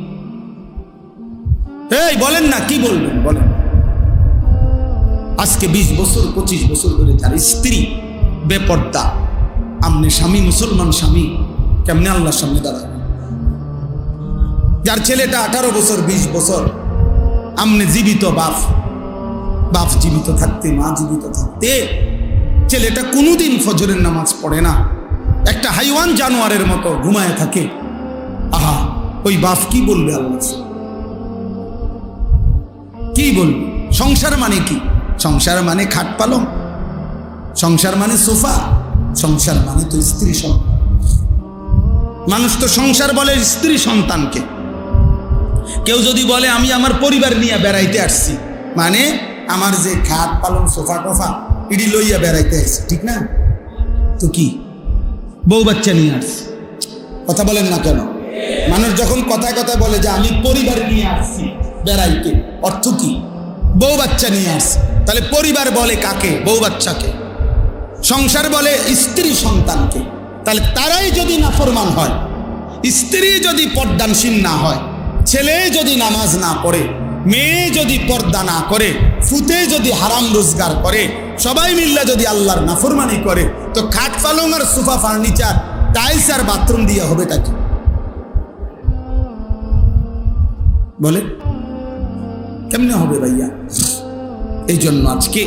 এই বলেন না, কি বলবেন? বলেন। আজকে 20 বছর 25 বছর ধরে যার স্ত্রী বেপর্দা, আপনি স্বামী, মুসলমান স্বামী, কেমনে আল্লাহর সামনে দাঁড়াবেন? যার ছেলেটা 18 বছর 20 বছর, আপনি জীবিত বাপ, বাপ জীবিত থাকতে, মা জীবিত থাকতে ছেলেটা কোনোদিন ফজরের নামাজ পড়ে না, একটা হাইওয়ান জানোয়ারের মতো ঘুমায় থাকে। আহা, ওই বাপ কি বলবে? আল্লাহ কি বলবে? সংসার মানে কি? সংসার মানে খাট পালং, সংসার মানে সোফা, সংসার মানে তো স্ত্রী সন্তান। মানুষ তো সংসার বলে স্ত্রী সন্তানকে। কেউ যদি বলে আমি আমার পরিবার নিয়ে বেড়াইতে আসছি, মানে আমার যে খাট পালং, সোফা টোফা, ইডি লইয়া বেড়াইতে আসছি, ঠিক না? তো কি বউ বাচ্চা নিয়ে আসছি? কথা বলেন না কেন? মানুষ যখন কথায় কথায় বলে যে আমি পরিবার নিয়ে আসছি বেড়াইতে, অর্থ কি? বউ বাচ্চা নিয়ে আসছি। তাহলে পরিবার বলে কাকে? বউ বাচ্চাকে। সংসার বলে স্ত্রী সন্তানকে। তাহলে তারাই যদি নাফরমান হয়, স্ত্রী যদি পর্দানশীল না হয়, ছেলে যদি নামাজ না পড়ে, মেয়ে যদি পর্দা না করে, ফুতে যদি হারাম রোজগার করে, সবাই মিল্লা যদি আল্লাহর নাফরমানি করে, তো খাট পালং আর সোফা ফার্নিচার, টাইলস আর বাথরুম দিয়ে হবে তাকে? বলে কেমনে হবে ভাইয়া? এই জন্য আজকে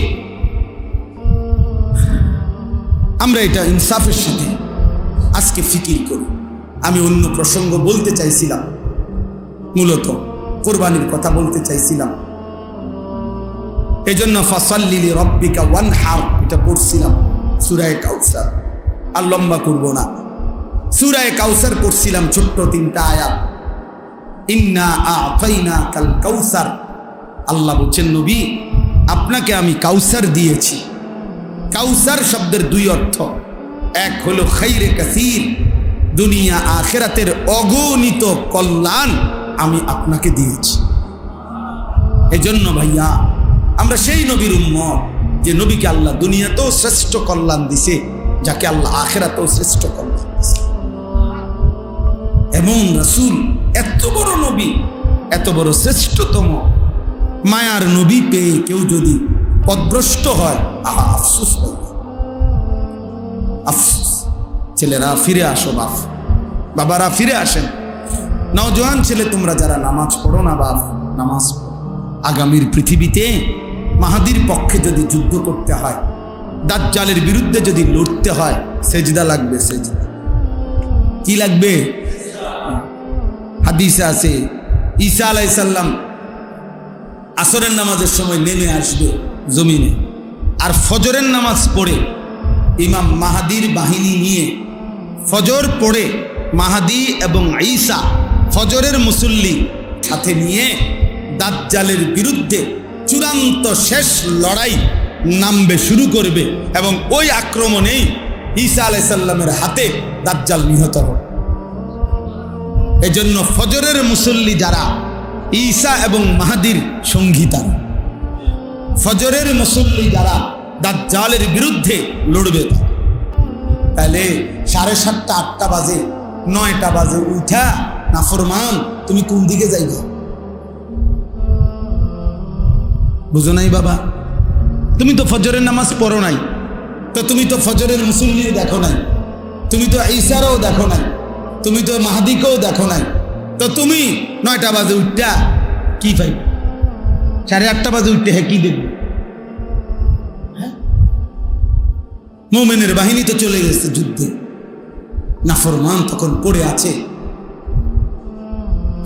আমরা এটা ইনসাফের সাথে আজকে ফিকির করি। আমি অন্য প্রসঙ্গ বলতে চাইছিলাম, মূলত কোরবানির কথা বলতে চাইছিলাম। এই জন্য ফাসাল্লি লিরাব্বিকা ওয়ানহার এটা পড়ছিলাম, সূরা কাউসার। আর লম্বা করব না, সূরা কাউসার পড়ছিলাম, ছোট্ট 3টা আয়াত। ইন্না আ'তাইনাকাল কাউসার, আল্লাহ বলছেন নবী আপনাকে আমি কাউসার দিয়েছি। কাউসার শব্দের 2 অর্থ, এক হলো খাইরে কাসীর, দুনিয়া আখিরাতের অগণিত কল্যাণ আমি আপনাকে দিয়েছি। এজন্য ভাইয়া আমরা সেই নবীর উম্মত যে নবীকে আল্লাহ দুনিয়াতেও শ্রেষ্ঠ কল্যাণ দিছে, যাকে আল্লাহ আখিরাতেও শ্রেষ্ঠ কল্যাণ দিছে। এমন রাসূল, এত বড় নবী, এত বড় শ্রেষ্ঠতম মায়ার নবী পেয়ে কেউ যদি পথভ্রষ্ট হয়, আহা আফসোস হবে, আফসোস। ছেলেরা ফিরে আসো, বাবারা ফিরে আসেন। নওজোয়ান ছেলে তোমরা যারা নামাজ পড়ো না, বাপ নামাজ পড়ো। আগামীর পৃথিবীতে মাহাদির পক্ষে যদি যুদ্ধ করতে হয়, দাজ্জালের বিরুদ্ধে যদি লড়তে হয়, সেজদা লাগবে। সেজদা কি লাগবে? হাদিসে আছে ঈসা আলাইহিস সালাম আসরের নামাজের সময় নেমে আসবে জমিনে, আর ফজরের নামাজ পড়ে ইমাম মাহাদির বাহিনী নিয়ে ফজর পড়ে মাহাদি এবং ঈসা ফজরের মুসল্লি সাথে নিয়ে দাজ্জালের বিরুদ্ধে চূড়ান্ত শেষ লড়াই নামবে, শুরু করবে, এবং ওই আক্রমণেই ঈসা আলাইহিস সালামের হাতে দাজ্জাল নিহত হবে। এজন্য ফজরের মুসল্লি যারা ঈসা এবং মাহাদির সঙ্গীতা, ফজরের মুসল্লি যারা দাজ্জালের বিরুদ্ধে লড়বে। তাহলে 7:30 8টা বাজে 9টা বাজে উঠা নাফরমান তুমি কোন দিকে যাইবা? বুঝো নাই বাবা? তুমি তো ফজরের নামাজ পড়ো নাই, তো তুমি তো ফজরের মুসল্লিও দেখো নাই, তুমি তো ঈসারও দেখো নাই, তুমি তো মাহাদিকেও দেখো নাই, তো তুমি 9টা বাজে উঠটা কি পাই? 8:30 বাজে উঠতে হ্যাঁ কি দেখবে? মুমিনের বাহিনী তো চলে গেছে যুদ্ধে, নাফরমান তখন পড়ে আছে।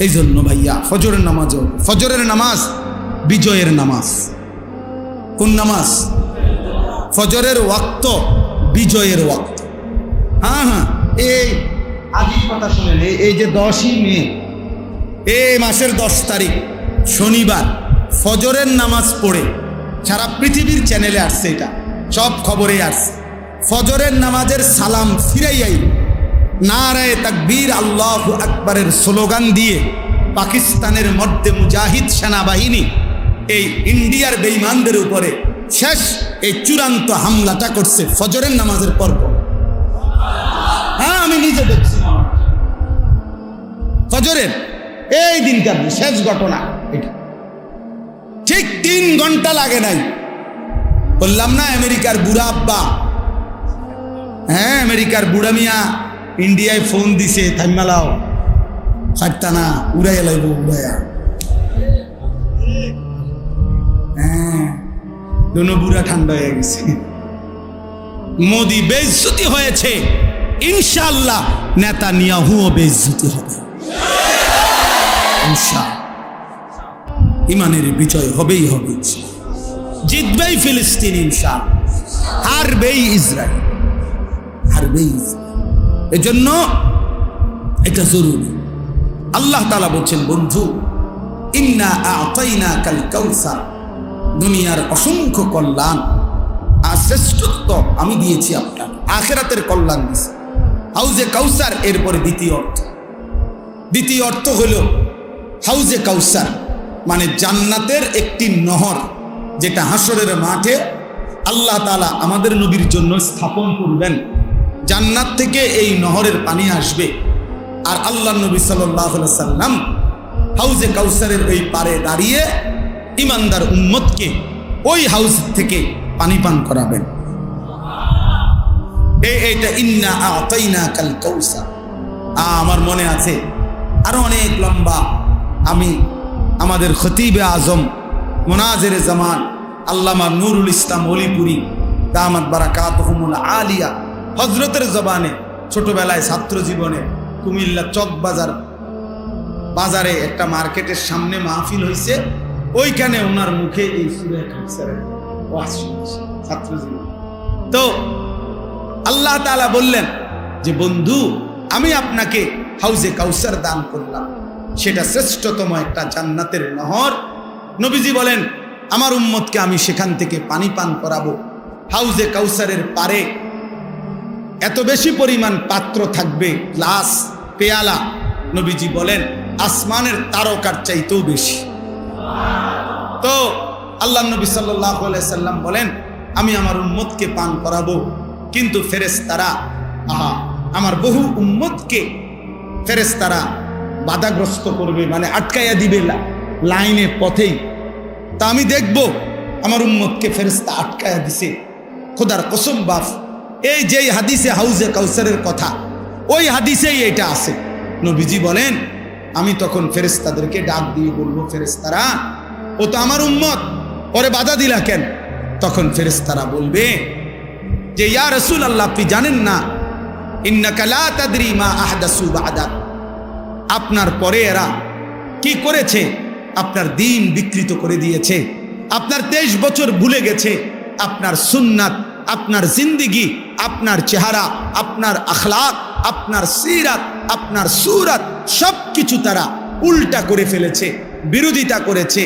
এই জন্য ভাইয়া ফজরের নামাজও, ফজরের নামাজ বিজয়ের নামাজ। কোন নামাজ? ফজরের ওয়াক্ত বিজয়ের ওয়াক্ত। হ্যাঁ হ্যাঁ, এই আজির কথা শুনেন। এই যে 10ই মে, এই মাসের 10 তারিখ শনিবার ফজরের নামাজ পড়ে সারা পৃথিবীর চ্যানেলে আসছে, এটা সব খবরে আসছে। ফজরের নামাজের সালাম ফিরাইয়াই নারায়ে তাকবীর আল্লাহু আকবারের স্লোগান দিয়ে পাকিস্তানের মধ্যে মুজাহিদ সেনাবাহিনী এই ইন্ডিয়ার বেঈমানদের উপরে শেষ এই চূড়ান্ত হামলাটা করছে ফজরের নামাজের পর্ব। হ্যাঁ, আমি নিজে দেখছি ফজরের এই দিনকার শেষ ঘটনা এটা। ঠিক 3 ঘন্টা লাগে নাই, বললাম না আমেরিকার বুড়া আব্বা, হ্যাঁ আমেরিকার বুড়া মিয়া ইন্ডিয়ায় ফোন দিছে, থাইমালাও ছাড়তা না, উড়াইয়া লাইব উড়াইয়া। হ্যাঁ, দোনো বুড়া ঠান্ডা হয়ে গেছে। মোদি বেইজ্জতি হয়েছে, ইনশাআল্লাহ নেতানিয়াহুও বেইজ্জতি হবে। ইমানের বিজয় হবেই হবে, জিতবেই ফিলিস্তিন ইনশাআল্লাহ, হারবেই ইসরায়েল, হারবেই ইসরায়েল। এজন্য এটা জরুরি। আল্লাহ তাআলা বলছেন, বন্ধু ইন্না আ'তাইনাকাল কাউসার, দুনিয়ার অসংখ্য কল্যাণ আর শ্রেষ্ঠত্ব আমি দিয়েছি আপনার, আখিরাতের কল্যাণ দিয়েছি। হাউজে কাউসার এরপরে দ্বিতীয় অর্থ হলো হাউজে কাউসার মানে জান্নাতের একটি নহর, যেটা হাসরের মাঠে আল্লাহ তাআলা আমাদের নবীর জন্য স্থাপন করবেন। জান্নাত থেকে এই নহরের পানি আসবে, আর আল্লাহ নবী সাল্লাল্লাহু আলাইহি সাল্লাম হাউজে কাউসারের ওই পারে দাঁড়িয়ে ইমানদার উম্মতকে ওই হাউজ থেকে পানি পান করাবেন। এইটা ইন্না আ'তাইনাকাল কাউসার। আমার মনে আছে আরো অনেক লম্বা, আমি আমাদের খতিবে আজম মুনাজিরে জামান আল্লামা নুরুল ইসলাম ওলিপুরি দামাত বারাকাতুহুমুল আলিয়া হযরতের জবানে ছোটবেলায় ছাত্র জীবনে কুমিল্লা চক বাজারে একটা মার্কেটের সামনে মাহফিল হয়েছে, ওইখানে ওনার মুখে এই সূরা কাউসারের ওয়াজ শুনেছি ছাত্র জীবনে। তো আল্লাহ তাআলা বললেন যে বন্ধু আমি আপনাকে হাউজে কাউসার দান করলাম, সেটা শ্রেষ্ঠতম একটা জান্নাতের নহর। নবীজি বলেন আমার উম্মতকে আমি সেখান থেকে পানি পান করাবো। হাউজে কাউসারের পারে এত বেশি পরিমাণ পাত্র থাকবে, গ্লাস পেয়ালা, নবীজি বলেন আসমানের তারকার চাইতেও বেশি। তো আল্লাহ নবী সাল্লাল্লাহু আলাইহি সাল্লাম বলেন আমি আমার উম্মতকে পান করাবো। কিন্তু ফেরেশতারা আমার বহু উম্মতকে ফেরেশতারা বাধাগ্রস্ত করবে, মানে আটকাইয়া দিবে লাইনে পথেই। তা আমি দেখব আমার উম্মতকে ফেরেশতা আটকাইয়া দিছে। খোদার কসম বাপ, এই যেই হাদিসে হাউজে কাউসারের কথা, ওই হাদিসেই এটা আছে। নবীজি বলেন, আমি তখন ফেরেশতাদেরকে ডাক দিয়ে বলবো, ফেরেশতারা ও তো আমার উম্মত, ওরে বাধা দিলা কেন? তখন ফেরেশতারা বলবে যে ইয়া রাসূলুল্লাহ, আপনি জানেন না, ইন্নাকা লা তাদরি মা আহদাসু বা'দাক, আপনার পরে এরা কি করেছে? আপনার দিন বিকৃত করে দিয়েছে, আপনার 23 বছর ভুলে গেছে, আপনার সুন্নাত, আপনার জিন্দেগি, আপনার চেহারা, আপনার আখলাক, আপনার সিরাত, আপনার সুরাত সব কিছু তারা উল্টা করে ফেলেছে, বিরোধিতা করেছে,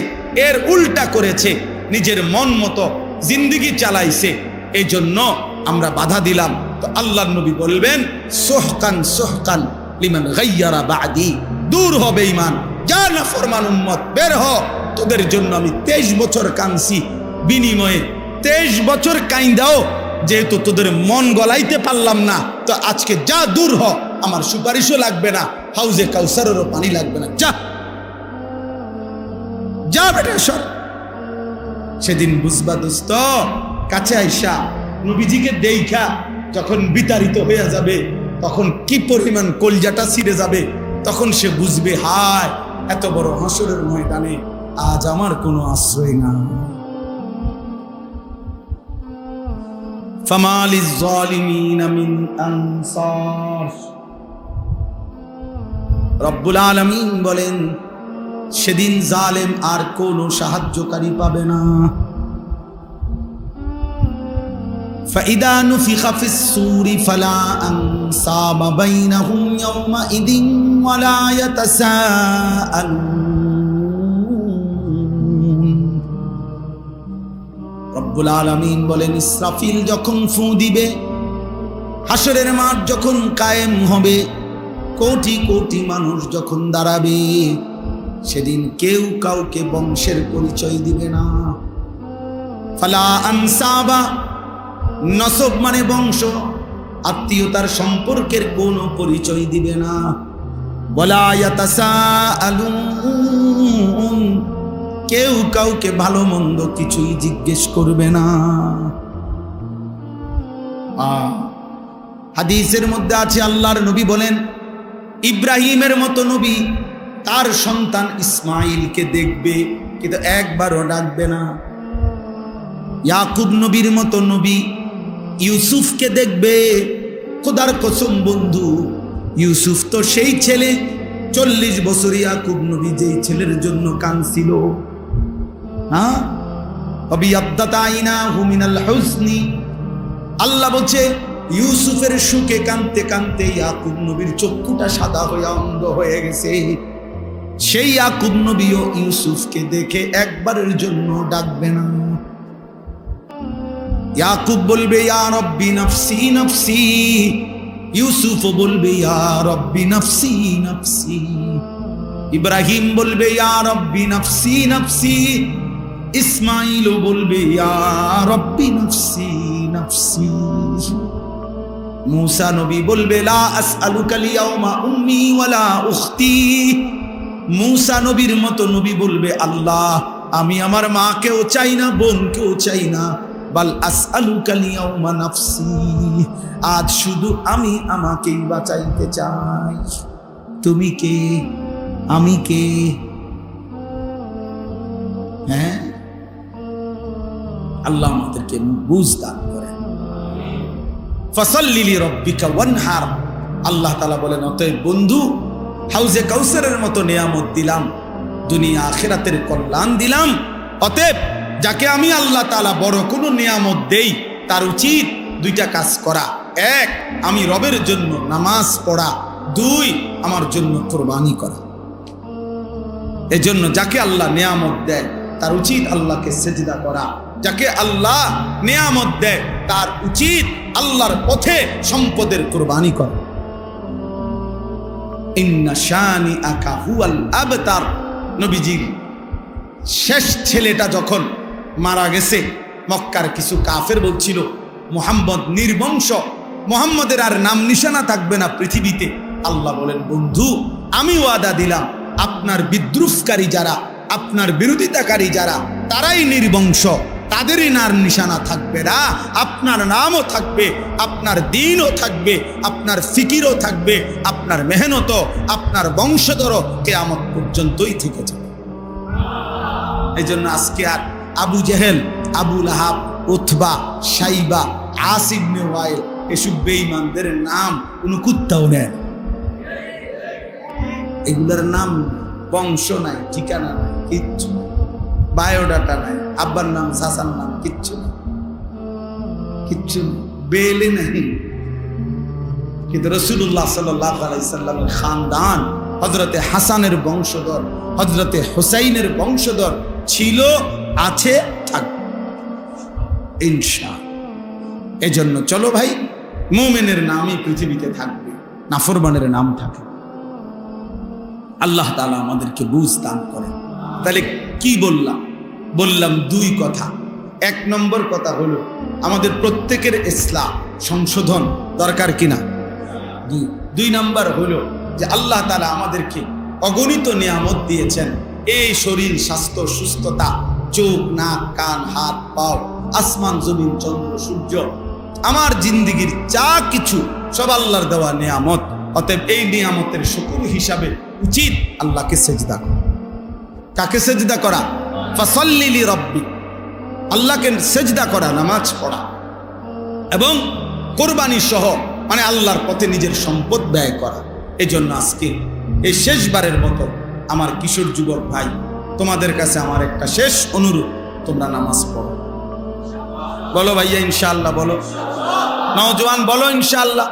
এর উল্টা করেছে, নিজের মন মতো জিন্দেগি চালাইছে। এই জন্য আমরা বাধা দিলাম। তো আল্লাহর নবী বলবেন, সোহকান সোহকান লিমান গায়্যারা বাদি, দূর হবে ঈমান, যা নাফরমান উম্মত বের হ, তোদের জন্য আমি 23 বছর কাঁদছি, বিনিময়ে 23 বছর কাইন্দাও যেহেতু তোদের মন গলাইতে পারলাম না, তো আজকে যা, দূর হ, আমার সুপারিশও লাগবে না, হাউজে কাউসারেরও পানি লাগবে না, যা যা বেটা সর। সেদিন বুঝবা দোস্ত, কাছে আইসা নবীজিকে দেইখা যখন বিতাড়িত হয়ে যাবে, তখন কি পরিমাণ কলজাটা ছিঁড়ে যাবে, তখন সে বুঝবে, হায় এত বড় হাসরের ময়দানে আজ আমার কোনো আশ্রয় না। ফামালিজ জালিমিন মিন আনসার, রব্বুল আলামিন বলেন, সেদিন জালেম আর কোনো সাহায্যকারী পাবে না। فإذا نفخ في الصور فلا أنساب بينهم يومئذ ولا يتساءلون। রব্বুল আলামিন বলেন, ইসরাফিল যখন ফু দিবে, হাসরের মাঠ যখন কায়েম হবে, কোটি কোটি মানুষ যখন দাঁড়াবে, সেদিন কেউ কাউকে বংশের পরিচয় দিবে না। ফালা আনসাবা, নসব মানে বংশ, আত্মীয়তার সম্পর্কের কোনো পরিচয় দিবে না। ওয়ালা ইয়াতাসাআলুন, কেউ কাউকে ভালো মন্দ কিছুই জিজ্ঞেস করবে না। হাদিসের মধ্যে আছে, আল্লাহর নবী বলেন, ইব্রাহিমের মতো নবী তার সন্তান ইসমাইলকে দেখবে, কিন্তু একবারও ডাকবে না। ইয়াকুব নবীর মতো নবী ইউসুফকে দেখবে। খোদার কসম বন্ধু, ইউসুফ তো সেই ছেলে, 40 বছর ইয়াকুব নবী যেই ছেলের জন্য কাঁদছিল, হ্যাঁ, আবিয়াদ্দাত আইনাহু মিনাল হুজনি, আল্লাহ বলছে ইউসুফের সুখে কাঁদতে কাঁদতে ইয়াকুব নবীর চক্ষুটা সাদা হয়ে অন্ধ হয়ে গেছে। সেই ইয়াকুব নবীও ইউসুফকে দেখে একবারের জন্য ডাকবে না। ইয়াকুব বলবে ইয়া রব্বি নফসি নফসি, ইউসুফ বলবে ইয়া রব্বি নফসি নফসি, ইব্রাহিম বলবে ইয়া রব্বি নফসি নফসি, ইসমাইল বলবে ইয়া রব্বি নফসি নফসি, মুসা নবী বলবে লা আসআলুকা লিয়াউমা উম্মি ওয়ালা উখতি, মুসা নবীর মতো নবী বলবে, আল্লাহ আমি আমার মাকেও চাই না, বোনকেও চাই না, বাল আসআলুকা লিয়াউমা নাফসি, আজ শুধু আমি আমাকেই বাঁচাইতে চাই। তুমি কে, আমি কে? হ্যাঁ, আল্লাহ আমাদেরকে বুঝ দান করেন। ফাসাল্লি লিরাব্বিকা ওয়ানহার, আল্লাহ তাআলা বলেন, অতএব বন্ধু, হাউজে কাউসারের মতো নিয়ামত দিলাম, দুনিয়া আখিরাতের কল্যাণ দিলাম, অতএব যাকে আমি আল্লাহ তাআলা বড় কোনো নিয়ামত দেই, তার উচিত 2টা কাজ করা। 1, আমি রবের জন্য নামাজ পড়া, 2, আমার জন্য কুরবানি করা। এজন্য যাকে আল্লাহ নিয়ামত দেয় তার উচিত আল্লাহকে সেজদা করা, যাকে আল্লাহ নিয়ামত দেয় তার উচিত আল্লাহর পথে সম্পদের কুরবানি করা। ইন্না শানিআকা হুয়াল আবতার, নবীজির শেষ ছেলেটা যখন মারা গেছে, মক্কার কিছু কাফের বলছিল মুহাম্মদ নির্বংশ, মুহাম্মদের আর নাম নিশানা থাকবে না পৃথিবীতে। আল্লাহ বলেন, বন্ধু আমি ওয়াদা দিলাম আপনার বিদ্রুপকারী যারা, আপনার বিরোধিতাকারী যারা, তারাই নির্বংশ, তাদেরই নার নিশানা থাকবে না, আপনার নামও থাকবে, আপনার দিনও থাকবে, আপনার ফিকিরও থাকবে, আপনার মেহনতও, আপনার বংশধরও কিয়ামত পর্যন্তই থেকে যাবে। এই জন্য আজকে আর আবু জেহেল, আবু লাহাব, উতবা, সাইবা, আস ইবনে ওয়াইল এসব বেঈমানদের নাম কোনো কুত্তাও নেয়। এগুলোর নাম বংশ নাই, ঠিকানা নাই, কিচ্ছু নাই, বায়োডাটা নাই, আব্বার নাম চাচার নাম কিচ্ছু নাই, কিচ্ছু বেলে নাই। কিন্তু রাসূলুল্লাহ সাল্লাল্লাহু আলাইহি সাল্লামের খানদান হযরতে হাসানের বংশধর, হযরতে হুসাইনের বংশধর ছিল, আছে, থাকবে ইনশাআল্লাহ। এজন্য চলো ভাই, মুমিনের নামই পৃথিবীতে থাকবে, নাফরমানের নাম থাকে। আল্লাহ তাআলা আমাদেরকে বুঝ দান করেন। তাহলে কি বললাম? বললাম দুই কথা। এক নম্বর কথা হলো আমাদের প্রত্যেকের ইসলাম সংশোধন দরকার কিনা। দুই নম্বর হলো যে আল্লাহ তাআলা আমাদেরকে অগণিত নিয়ামত দিয়েছেন, এই শরীর, স্বাস্থ্য, সুস্থতা, চোখ, নাক, কান, হাত, পাও, আসমান, জমিন, চন্দ্র, সূর্য, আমার জিন্দিগির যা কিছু সব আল্লাহর দেওয়া নিয়ামত। অতএব এই নিয়ামতের শুকর হিসাবে উচিত আল্লাহকে সেজদা করা। কাকে সেজদা করা? ফাসাল্লি লিরাব্বিক, আল্লাহকে সেজদা করা, নামাজ পড়া এবং কোরবানি সহ, মানে আল্লাহর পথে নিজের সম্পদ ব্যয় করা। এই জন্য আজকে এই শেষবারের মতো আমার কিশোর যুবক ভাই, তোমাদের কাছে আমার একটা শেষ অনুরোধ, তোমরা নামাজ পড়ো। বলো ভাইয়া ইনশাআল্লাহ, বলো নওজোয়ান, বলো ইনশাআল্লাহ।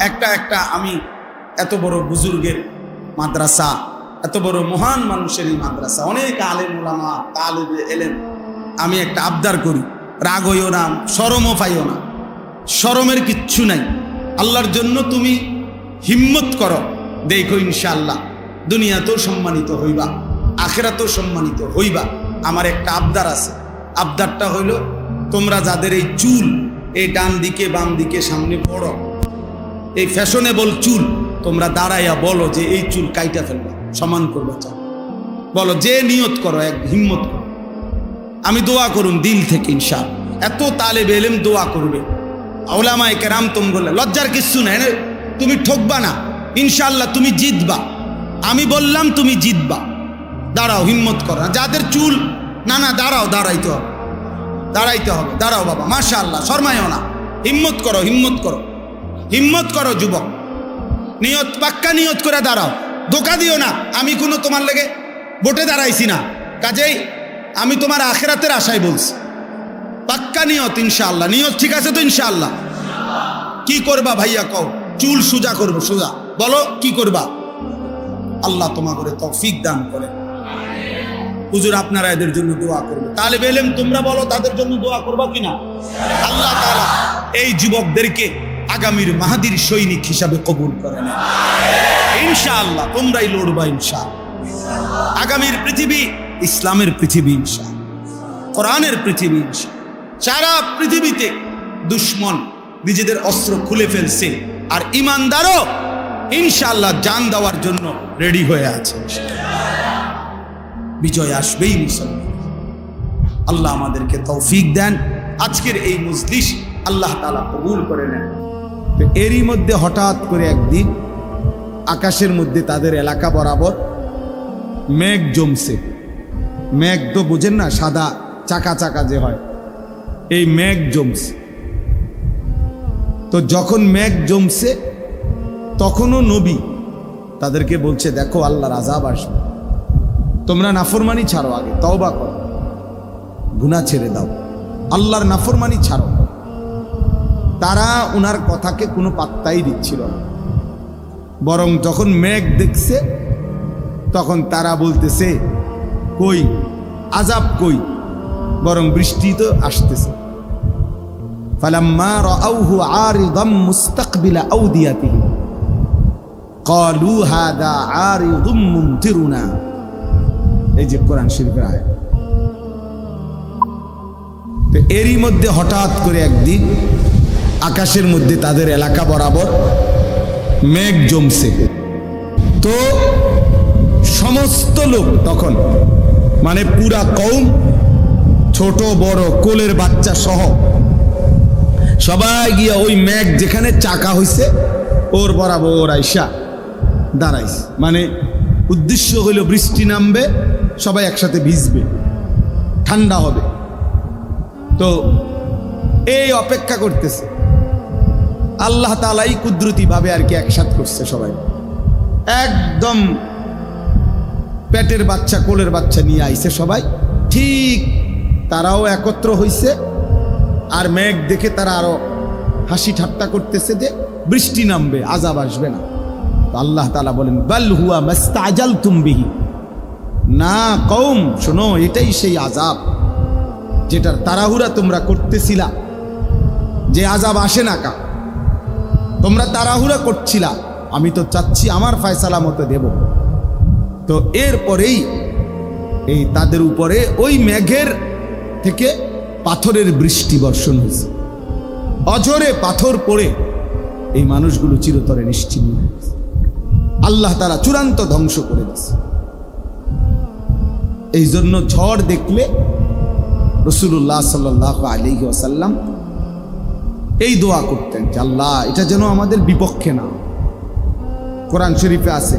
একটা আমি এত বড় বুজুর্গের মাদ্রাসা, এত বড় মহান মানুষের এই মাদ্রাসা, অনেক আলেম ওলামা, তালিবে ইলম, আমি একটা আবদার করি, রাগ হইও না, শরমও পাইও না, শরমের কিচ্ছু নাই। আল্লাহর জন্য তুমি হিম্মত করো, দেখো ইনশাআল্লাহ দুনিয়াতেও সম্মানিত হইবা, আখিরাতেও সম্মানিত হইবা। আমার একটা আবদার আছে, আবদারটা হইল তোমরা যাদের এই চুল, এই ডান দিকে বাম দিকে সামনে বড়, এই ফ্যাশনেবল চুল, তোমরা দাঁড়াইয়া বলো যে এই চুল কাইটা ফেলবা, সমান করবা, চাও বলো, যে নিয়ত করো, এক হিম্মত করো। আমি দোয়া করুন দিল থেকে ইনশাআল্লাহ। এত তালেবে ইলম দোয়া করবে, উলামায়ে কেরাম, তোমরা লজ্জার কিচ্ছু নাই, তুমি ঠকবা না ইনশাআল্লাহ, তুমি জিতবা। আমি বললাম তুমি জিতবা, দাঁড়াও, হিম্মত করো। যাদের চুল না, দাঁড়াও, দাঁড়াইতে হবে, দাঁড়াইতে হবে, দাঁড়াও বাবা, মাশাআল্লাহ, শর্মায়ও না, হিম্মত করো, হিম্মত করো, হিম্মত করো যুবক, নিয়ত, পাক্কা নিয়ত করে দাঁড়াও, ধোকা দিও না। আমি কোনো তোমার লেগে ভোটে দাঁড়াইছি না, কাজেই আমি তোমার আখিরাতের আশায় বলছি, পাক্কা নিয়ত ইনশাআল্লাহ। নিয়ত ঠিক আছে তো ইনশাআল্লাহ? কি করবা ভাইয়া কও? চুল সোজা করবো, সোজা, বলো কি করবা? আল্লাহ তোমাকে তৌফিক দান করে। হুজুর আপনারা এদের জন্য দোয়া করবে, তালেবে ইলম তোমরা বলো তাদের জন্য দোয়া করবা কিনা? আল্লাহ তাআলা এই যুবকদেরকে আগামীর মাহাদির সৈনিক হিসাবে কবুল করে নেন ইনশাআল্লাহ। তোমরাই লড়বা ইনশাআল্লাহ। আগামীর পৃথিবী ইসলামের পৃথিবী ইনশাআল্লাহ, কোরআনের পৃথিবী ইনশাআল্লাহ। সারা পৃথিবীতে দুশ্মন নিজেদের অস্ত্র খুলে ফেলছে, আর ইমানদারও ইনশাআল্লাহ জান দেওয়ার জন্য রেডি হয়ে আছে। বিজয় আসবেই মুসলমান। আল্লাহ আমাদেরকে তৌফিক দেন। আজকের এই মজলিস আল্লাহ তাআলা কবুল করে নেন। তো এরই মধ্যে হঠাৎ করে একদিন আকাশের মধ্যে তাদের এলাকা বরাবর মেঘ জমছে। মেঘ তো বুঝেন না, সাদা চাকা চাকা যে হয়, এই মেঘ জমছে। তো যখন মেঘ জমছে তখনও নবী তাদেরকে বলছে, দেখো আল্লাহর আযাব আসবে, তোমরা নাফরমানি ছাড়ো, আগে তওবা করো, গুনাহ ছেড়ে দাও, আল্লাহর নাফরমানি ছাড়ো। তারা ওনার কথাকে কোনো পাত্তাই দিচ্ছিল না, বরং যখন মেঘ দেখছে তখন তারা বলতেছে, কই আযাব কই, বরং বৃষ্টি তো আসতেছে। ফালাম্মা রাআউহু আরিদাম মুস্তাকবিলা আউদিয়াতিহিম ক্বালু হাযা আরিদুম মুমতিরুনা। এই যে কোরআন শরীফের আয়াত, তো এরই মধ্যে হঠাৎ করে একদিন আকাশের মধ্যে তাদের এলাকা বরাবর মেঘ জমছে। তো সমস্ত লোক তখন মানে পুরা কওম, ছোট বড় কোলের বাচ্চা সহ সবাই গিয়া ওই মেঘ যেখানে চাকা হইছে ওর বরাবর আইসা দাঁড়াইছে। মানে উদ্দেশ্য হইল বৃষ্টি নামবে, সবাই একসাথে ভিজবে, ঠান্ডা হবে। তো এই অপেক্ষা করতেছে, আল্লাহ তাআলাই কুদরতি ভাবে আর কি একসাথ করছে সবাই। একদম পেটের বাচ্চা কোলের বাচ্চা নিয়ে আইছে সবাই, ঠিক তারাও একত্র হইছে। আর মেঘ দেখে তারা আরো হাসি ঠাট্টা করতেছে যে বৃষ্টি নামবে, আযাব আসবে না। তো আল্লাহ তাআলা বলেন, বাল হুয়া মাস্তাজালতুম বিহি, না কওম শোনো, এটাই সেই আযাব যেটার তাড়াহুড়া তোমরা করতেছিলা, যে আযাব আসে না কা, তোমরা তাড়াহুড়া করছিলা, আমি তো চাচ্ছি আমার ফয়সালা মতো দেব। তো এরপরেই এই তাদের উপরে ওই মেঘের থেকে পাথরের বৃষ্টি বর্ষণ হয়েছে। অঝরে পাথর পড়ে এই মানুষগুলো চিরতরে নিশ্চিহ্ন হয়েছে। আল্লাহ তাআলা চূড়ান্ত ধ্বংস করে দিয়েছে। এই জন্য ঝড় দেখলে রাসূলুল্লাহ সাল্লাল্লাহু আলাইহি ওয়াসাল্লাম এই দোয়া করতেন যে আল্লাহ এটা যেন আমাদের বিপক্ষে না। কোরআন শরীফে আছে,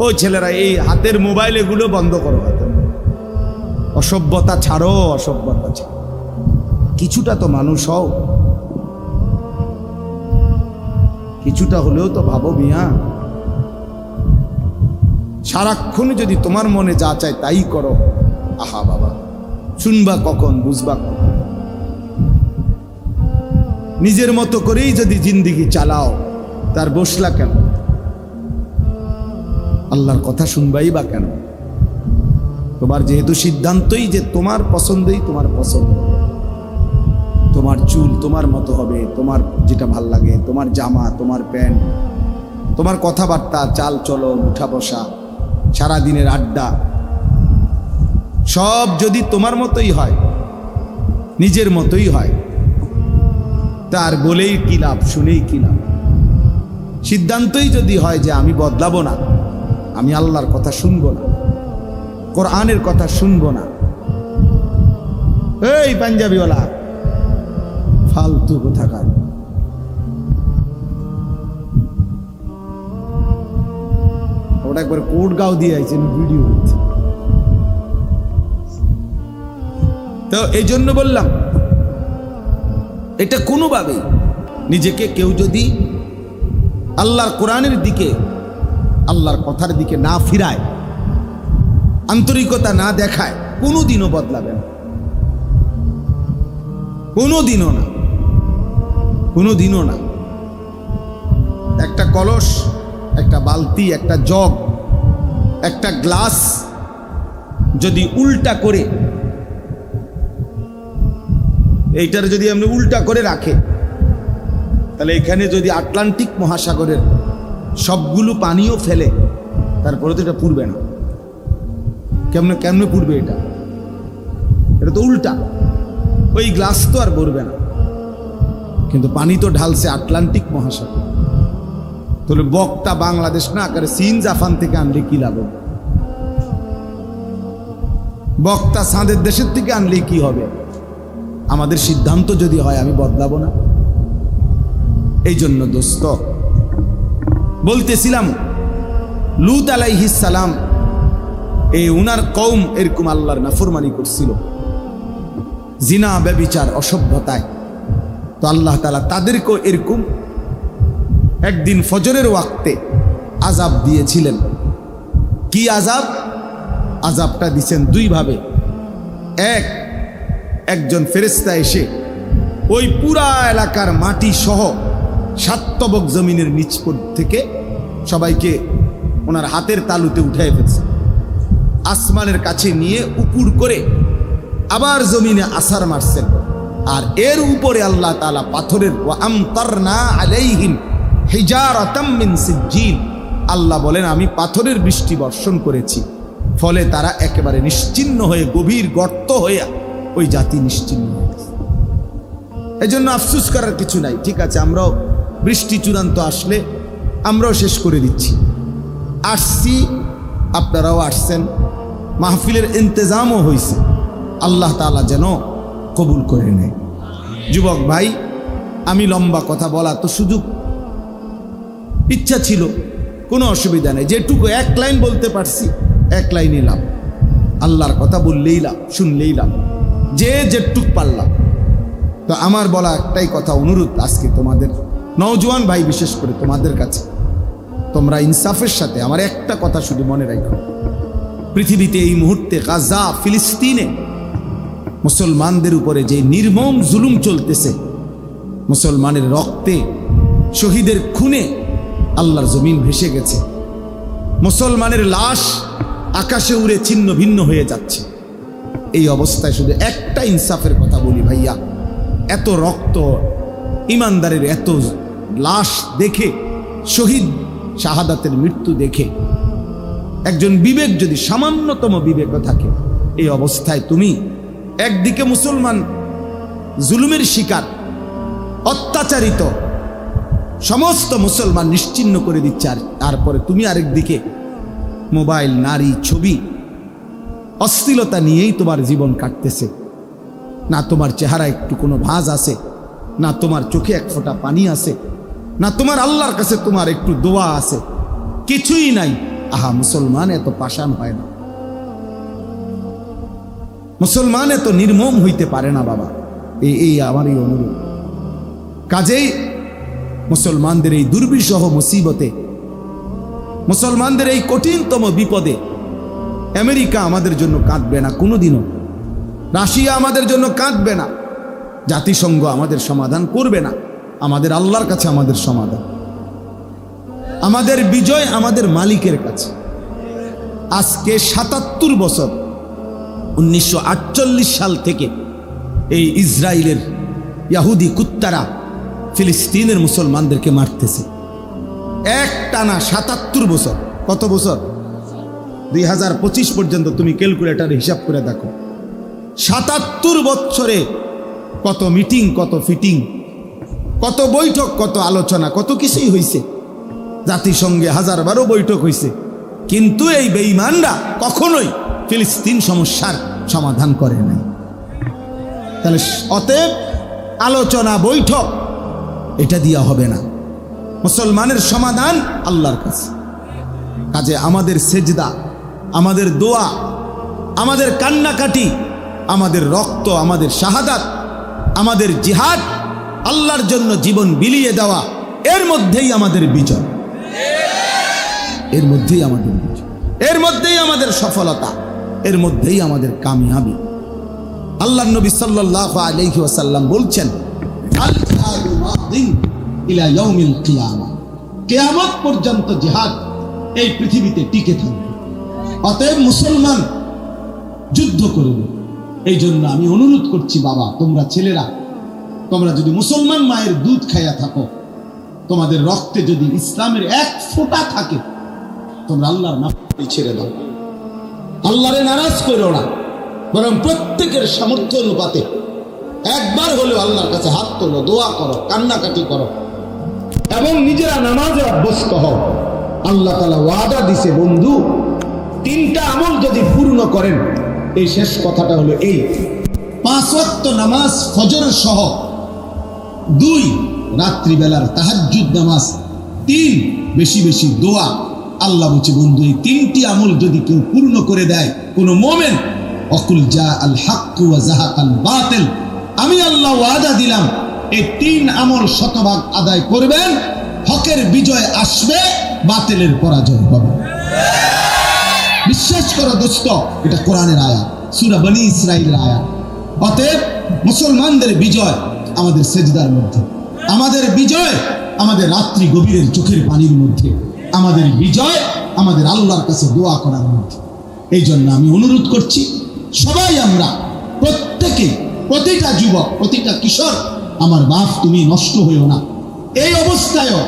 ওই ছেলেরা এই হাতের মোবাইল এগুলো বন্ধ করো, অসভ্যতা ছাড়ো, অসভ্যতা ছাড়ো, কিছুটা তো মানুষ হও, কিছুটা হলেও তো ভাবো মিয়া। সারাক্ষণ যদি তোমার মনে যা চায় তাই করো, আহা বাবা, শুনবা কখন, বুঝবা কখন? নিজের মতো করেই যদি জিন্দিগি চালাও, তার বসলা কেন? আল্লাহর কথা শুনবাই বা কেন? তোমার যেহেতু সিদ্ধান্তই যে তোমার পছন্দই তোমার পছন্দ, তোমার চুল তোমার মতো হবে, তোমার যেটা ভাল লাগে, তোমার জামা, তোমার প্যান্ট, তোমার কথাবার্তা, চাল চলন, উঠা বসা, সারাদিনের আড্ডা, সব যদি তোমার মতোই হয়, নিজের মতোই হয়, তার বলেই কি লাভ, শুনেই কি লাভ? সিদ্ধান্তই যদি হয় যে আমি বদলাবো না, আমি আল্লাহর কথা শুনবো না, কোরআনের কথা শুনবো না, এই পাঞ্জাবিওয়ালা ফালতু কোথাকার, ওটা একবার কোটগাঁও দিয়ে আইছেন ভিডিও। তো এই জন্য বললাম, এটা কোনোভাবেই নিজেকে কেউ যদি আল্লাহর কোরআনের দিকে, আল্লাহর কথার দিকে না ফিরায়, আন্তরিকতা না দেখায়, কোনোদিনও বদলাবে না, কোনোদিনও না, কোনোদিনও না। একটা কলস, একটা বালতি, একটা জগ, একটা গ্লাস যদি উল্টা করে, এইটার যদি আপনি উল্টা করে রাখে, তাহলে এখানে যদি আটলান্টিক মহাসাগরের সবগুলো পানিও ফেলে, তারপরে তো এটা পুড়বে না। কেমনে কেমনে পুড়বে? এটা তো উল্টা, ওই গ্লাস তো আর ভরবে না, কিন্তু পানি তো ঢালছে আটলান্টিক মহাসাগর। তাহলে বক্তা বাংলাদেশ না আকারে চীন জাপান থেকে আনলে কি লাভ? বক্তা চাঁদের দেশের থেকে আনলে কি হবে? আমাদের সিদ্ধান্ত যদি হয় আমি বদলাবো না। এই জন্য দোস্ত বলতেছিলাম, লূত আলাইহিস সালাম, এই উনার কওম এরকম আল্লাহর নাফরমানি করছিল, জিনা, ব্যভিচার, অসভ্যতায়। তো আল্লাহ তাআলা তাদেরকেও এরকম একদিন ফজরের ওয়াক্তে আযাব দিয়েছিলেন। কি আযাব? আযাবটা দিছেন দুইভাবে। একজন ফেরেশতা এসে ওই পুরা এলাকার মাটি সহ 7 তবক জমিনের নিচ থেকে সবাইকে ওনার হাতের তালুতে উঠায় ফেলছে, আসমানের কাছে নিয়ে উপুর করে আবার জমিনে আছাড় মারছেন। আর এর উপরে আল্লাহ তাআলা পাথরের, ওয়া আমতারনা আলাইহিম হিজারাতাম মিন সিজ্জিল, আল্লাহ বলেন আমি পাথরের বৃষ্টি বর্ষণ করেছি, ফলে তারা একেবারে নিশ্চিহ্ন হয়ে গভীর গর্ত হয়ে ওই জাতি নিশ্চিহ্ন হয়ে গেছে। এই জন্য আফসোস করার কিছু নাই। ঠিক আছে, আমরাও বৃষ্টি চূড়ান্ত আসলে আমরাও শেষ করে দিচ্ছি। আসছি, আপনারাও আসছেন, মাহফিলের ইন্তজামও হয়েছে। আল্লাহ তাআলা যেন কবুল করে নেয়। যুবক ভাই, আমি লম্বা কথা বলা তো সুযোগ ইচ্ছা ছিল, কোনো অসুবিধা নেই। যেটুকু এক লাইন বলতে পারছি, এক লাইনই লাভ। আল্লাহর কথা বললেই লাভ, শুনলেই লাভ, যে যেটুক পারলাম। তো আমার বলা একটাই কথা, অনুরোধ আজকে তোমাদের নওজোয়ান ভাই, বিশেষ করে তোমাদের কাছে, তোমরা ইনসাফের সাথে আমার একটা কথা শুধু মনে রাখো। পৃথিবীতে এই মুহূর্তে গাজা, ফিলিস্তিনে মুসলমানদের উপরে যে নির্মম জুলুম চলতেছে, মুসলমানের রক্তে, শহীদের খুনে আল্লাহর জমিন ভেসে গেছে। মুসলমানের লাশ আকাশে উড়ে ছিন্ন ভিন্ন হয়ে যাচ্ছে। এই অবস্থায় শুধু একটা ইনসাফের কথা বলি ভাইয়া, এত রক্ত, ইমানদারের এত লাশ দেখে, শহীদ শাহাদাতের মৃত্যু দেখে একজন বিবেক যদি সামান্যতম বিবেক থাকে, এই অবস্থায় তুমি একদিকে মুসলমান জুলুমের শিকার, অত্যাচারিত সমস্ত মুসলমান নিশ্চিহ্ন করে দিচ্ছে, আর তারপরে তুমি আরেকদিকে মোবাইল, নারী, ছবি, অশ্লীলতা নিয়েই তোমার জীবন কাটতেছে। না তোমার চেহারা একটু কোনো ভাঁজ আছে, না তোমার চোখে এক ফোঁটা পানি আছে, না তোমার আল্লাহর কাছে তোমার একটু দোয়া আছে, কিছুই নাই। আহা, মুসলমান এত পাষাণ হয় না, মুসলমান এত নির্মম হইতে পারে না বাবা। এই আমার এই অনুরোধ। কাজেই মুসলমানদের এই দুর্বিষহ মুসিবতে, মুসলমানদের এই কঠিনতম বিপদে আমেরিকা আমাদের জন্য কাঁদবে না কোনোদিনও, রাশিয়া আমাদের জন্য কাঁদবে না, জাতিসংঘ আমাদের সমাধান করবে না। আমাদের আল্লাহর কাছে আমাদের সমাধান, আমাদের বিজয় আমাদের মালিকের কাছে। আজকে ৭৭ বছর, 1948 সাল থেকে এই ইসরায়েলের ইয়াহুদি কুত্তারা ফিলিস্তিনের মুসলমানদেরকে মারতেছে এক টানা ৭৭ বছর। কত বছর? 2025 পর্যন্ত তুমি ক্যালকুলেটর হিসাব করে দেখো। ৭৭ বছরে কত মিটিং, কত ফিটিং, কত বৈঠক, কত আলোচনা, কত কিছুই হয়েছে। জাতিসংঘে 1000বারও বৈঠক হয়েছে, কিন্তু এই বেঈমানরা কখনোই ফিলিস্তিন সমস্যার সমাধান করে নাই। তাহলে অতএব আলোচনা, বৈঠক এটা দিয়া হবে না। মুসলমানের সমাধান আল্লাহর কাছে। কাজে আমাদের সেজদা, আমাদের দোয়া, আমাদের কান্নাকাটি, আমাদের রক্ত, আমাদের শাহাদাত, আমাদের জিহাদ, আল্লাহর জন্য জীবন বিলিয়ে দেওয়া, এর মধ্যেই আমাদের বিজয়, এর মধ্যেই আমাদের বিজয়, এর মধ্যেই আমাদের সফলতা, এর মধ্যেই আমাদের কামিয়াবি। আল্লাহর নবী সাল্লাল্লাহু আলাইহি ওয়াসাল্লাম বলছেন, আল জিহাদু মাদিন ইলা ইয়াউমিল কিয়ামা, কিয়ামত পর্যন্ত জিহাদ এই পৃথিবীতে টিকে থাকবে। অতএব মুসলমান যুদ্ধ করবে। এই জন্য আমি অনুরোধ করছি বাবা, তোমরা ছেলেরা, তোমরা যদি মুসলমান মায়ের দুধ খাইয়া থাকো, তোমাদের রক্তে যদি ইসলামের এক ফোঁটা থাকে, তোমরা আল্লাহর নাফরমানি ছেড়ে দাও, আল্লাহরে নারাজ করো না, বরং প্রত্যেকের সামর্থ্য অনুপাতে একবার হলেও আল্লাহর কাছে হাত তোলো, দোয়া করো, কান্নাকাটি করো এবং নিজেরা নামাজে অভ্যস্ত হও। আল্লাহ তাআলা ওয়াদা দিছে, বন্ধু 3টা আমল যদি পূর্ণ করেন, এই শেষ কথাটা হলো এই, 5 ওয়াক্ত নামাজ ফজর সহ, 2 রাত্রিবেলার তাহাজ্জুদ নামাজ, 3 বেশি বেশি দোয়া। আল্লাহ বলছে, বন্ধু এই 3টি আমল যদি কেউ পূর্ণ করে দেয় কোন মুমিন, অকুল জা আল হক ওয়া যাহাকাল বাতিল, আমি আল্লাহ ওয়াদা দিলাম এই 3 আমল শতভাগ আদায় করবেন, হকের বিজয় আসবে, বাতিলের পরাজয় হবে। বিশ্বাস করো দোস্ত, এটা কোরআনের আয়াত, সূরা বনী ইসরাঈলের আয়াত। অতএব মুসলমানদের বিজয় আমাদের সেজদার মধ্যে, আমাদের বিজয় আমাদের রাত্রি গভীরের চোখের পানির মধ্যে, আমাদের বিজয় আমাদের আল্লাহর কাছে দোয়া করার মধ্যে। এই জন্য আমি অনুরোধ করছি, সবাই আমরা প্রত্যেকে, প্রতিটা যুবক, প্রতিটা কিশোর, আমার বাপ তুমি নষ্ট হইও না। এই অবস্থায়ও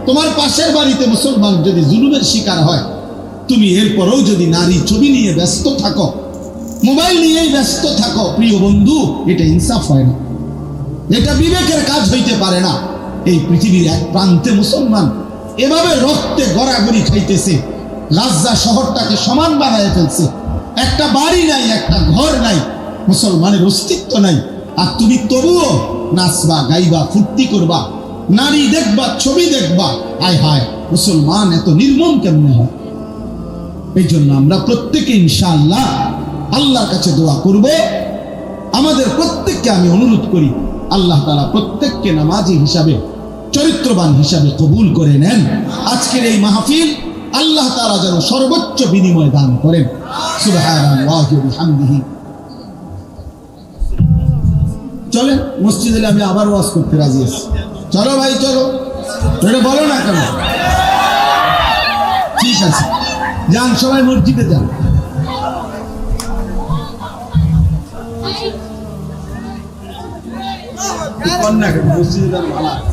তোমার পাশের বাড়িতে মুসলমান যদি জুলুমের শিকার হয়, তুমি এরপরেও যদি নারী ছবি নিয়ে ব্যস্ত থাকো, মোবাইল নিয়েই ব্যস্ত থাকো, প্রিয় বন্ধু, এটা ইনসাফ হয় না, এটা বিবেকের কাজ হইতে পারে না। এই পৃথিবীর এক প্রান্তে মুসলমান এভাবে রক্তে গড়াগড়ি খাইতেছে, গাজা শহরটাকে সমান বানায় ফেলছে, একটা বাড়ি নাই, একটা ঘর নাই, মুসলমানের অস্তিত্ব নাই, আর তুমি তবুও নাচবা, গাইবা, ফুর্তি করবা, নারী দেখবা, ছবি দেখবা। আয় হায়, মুসলমান এত নির্মম কেমনে হয়? এই জন্য আমরা প্রত্যেকে ইনশাআল্লাহ আল্লাহর কাছে দোয়া করব। আমাদের প্রত্যেককে আমি অনুরোধ করি, আল্লাহ তাআলা প্রত্যেককে নামাজি হিসাবে, চরিত্রবান হিসাবে কবুল করে নেন। আজকের এই মাহফিল আল্লাহ তাআলা যেন সর্বোচ্চ বিনিময় দান করেন। সুবহানাল্লাহি ওয়া বিহামদিহি। চলেন মসজিদে, আমি আবার ওয়াজ করতে রাজি আছি। চলো ভাই, চলো, এটা বলো না কেন? ঠিক আছে, যান সবাই মসজিদে যান। মসজিদে যান, ভালো।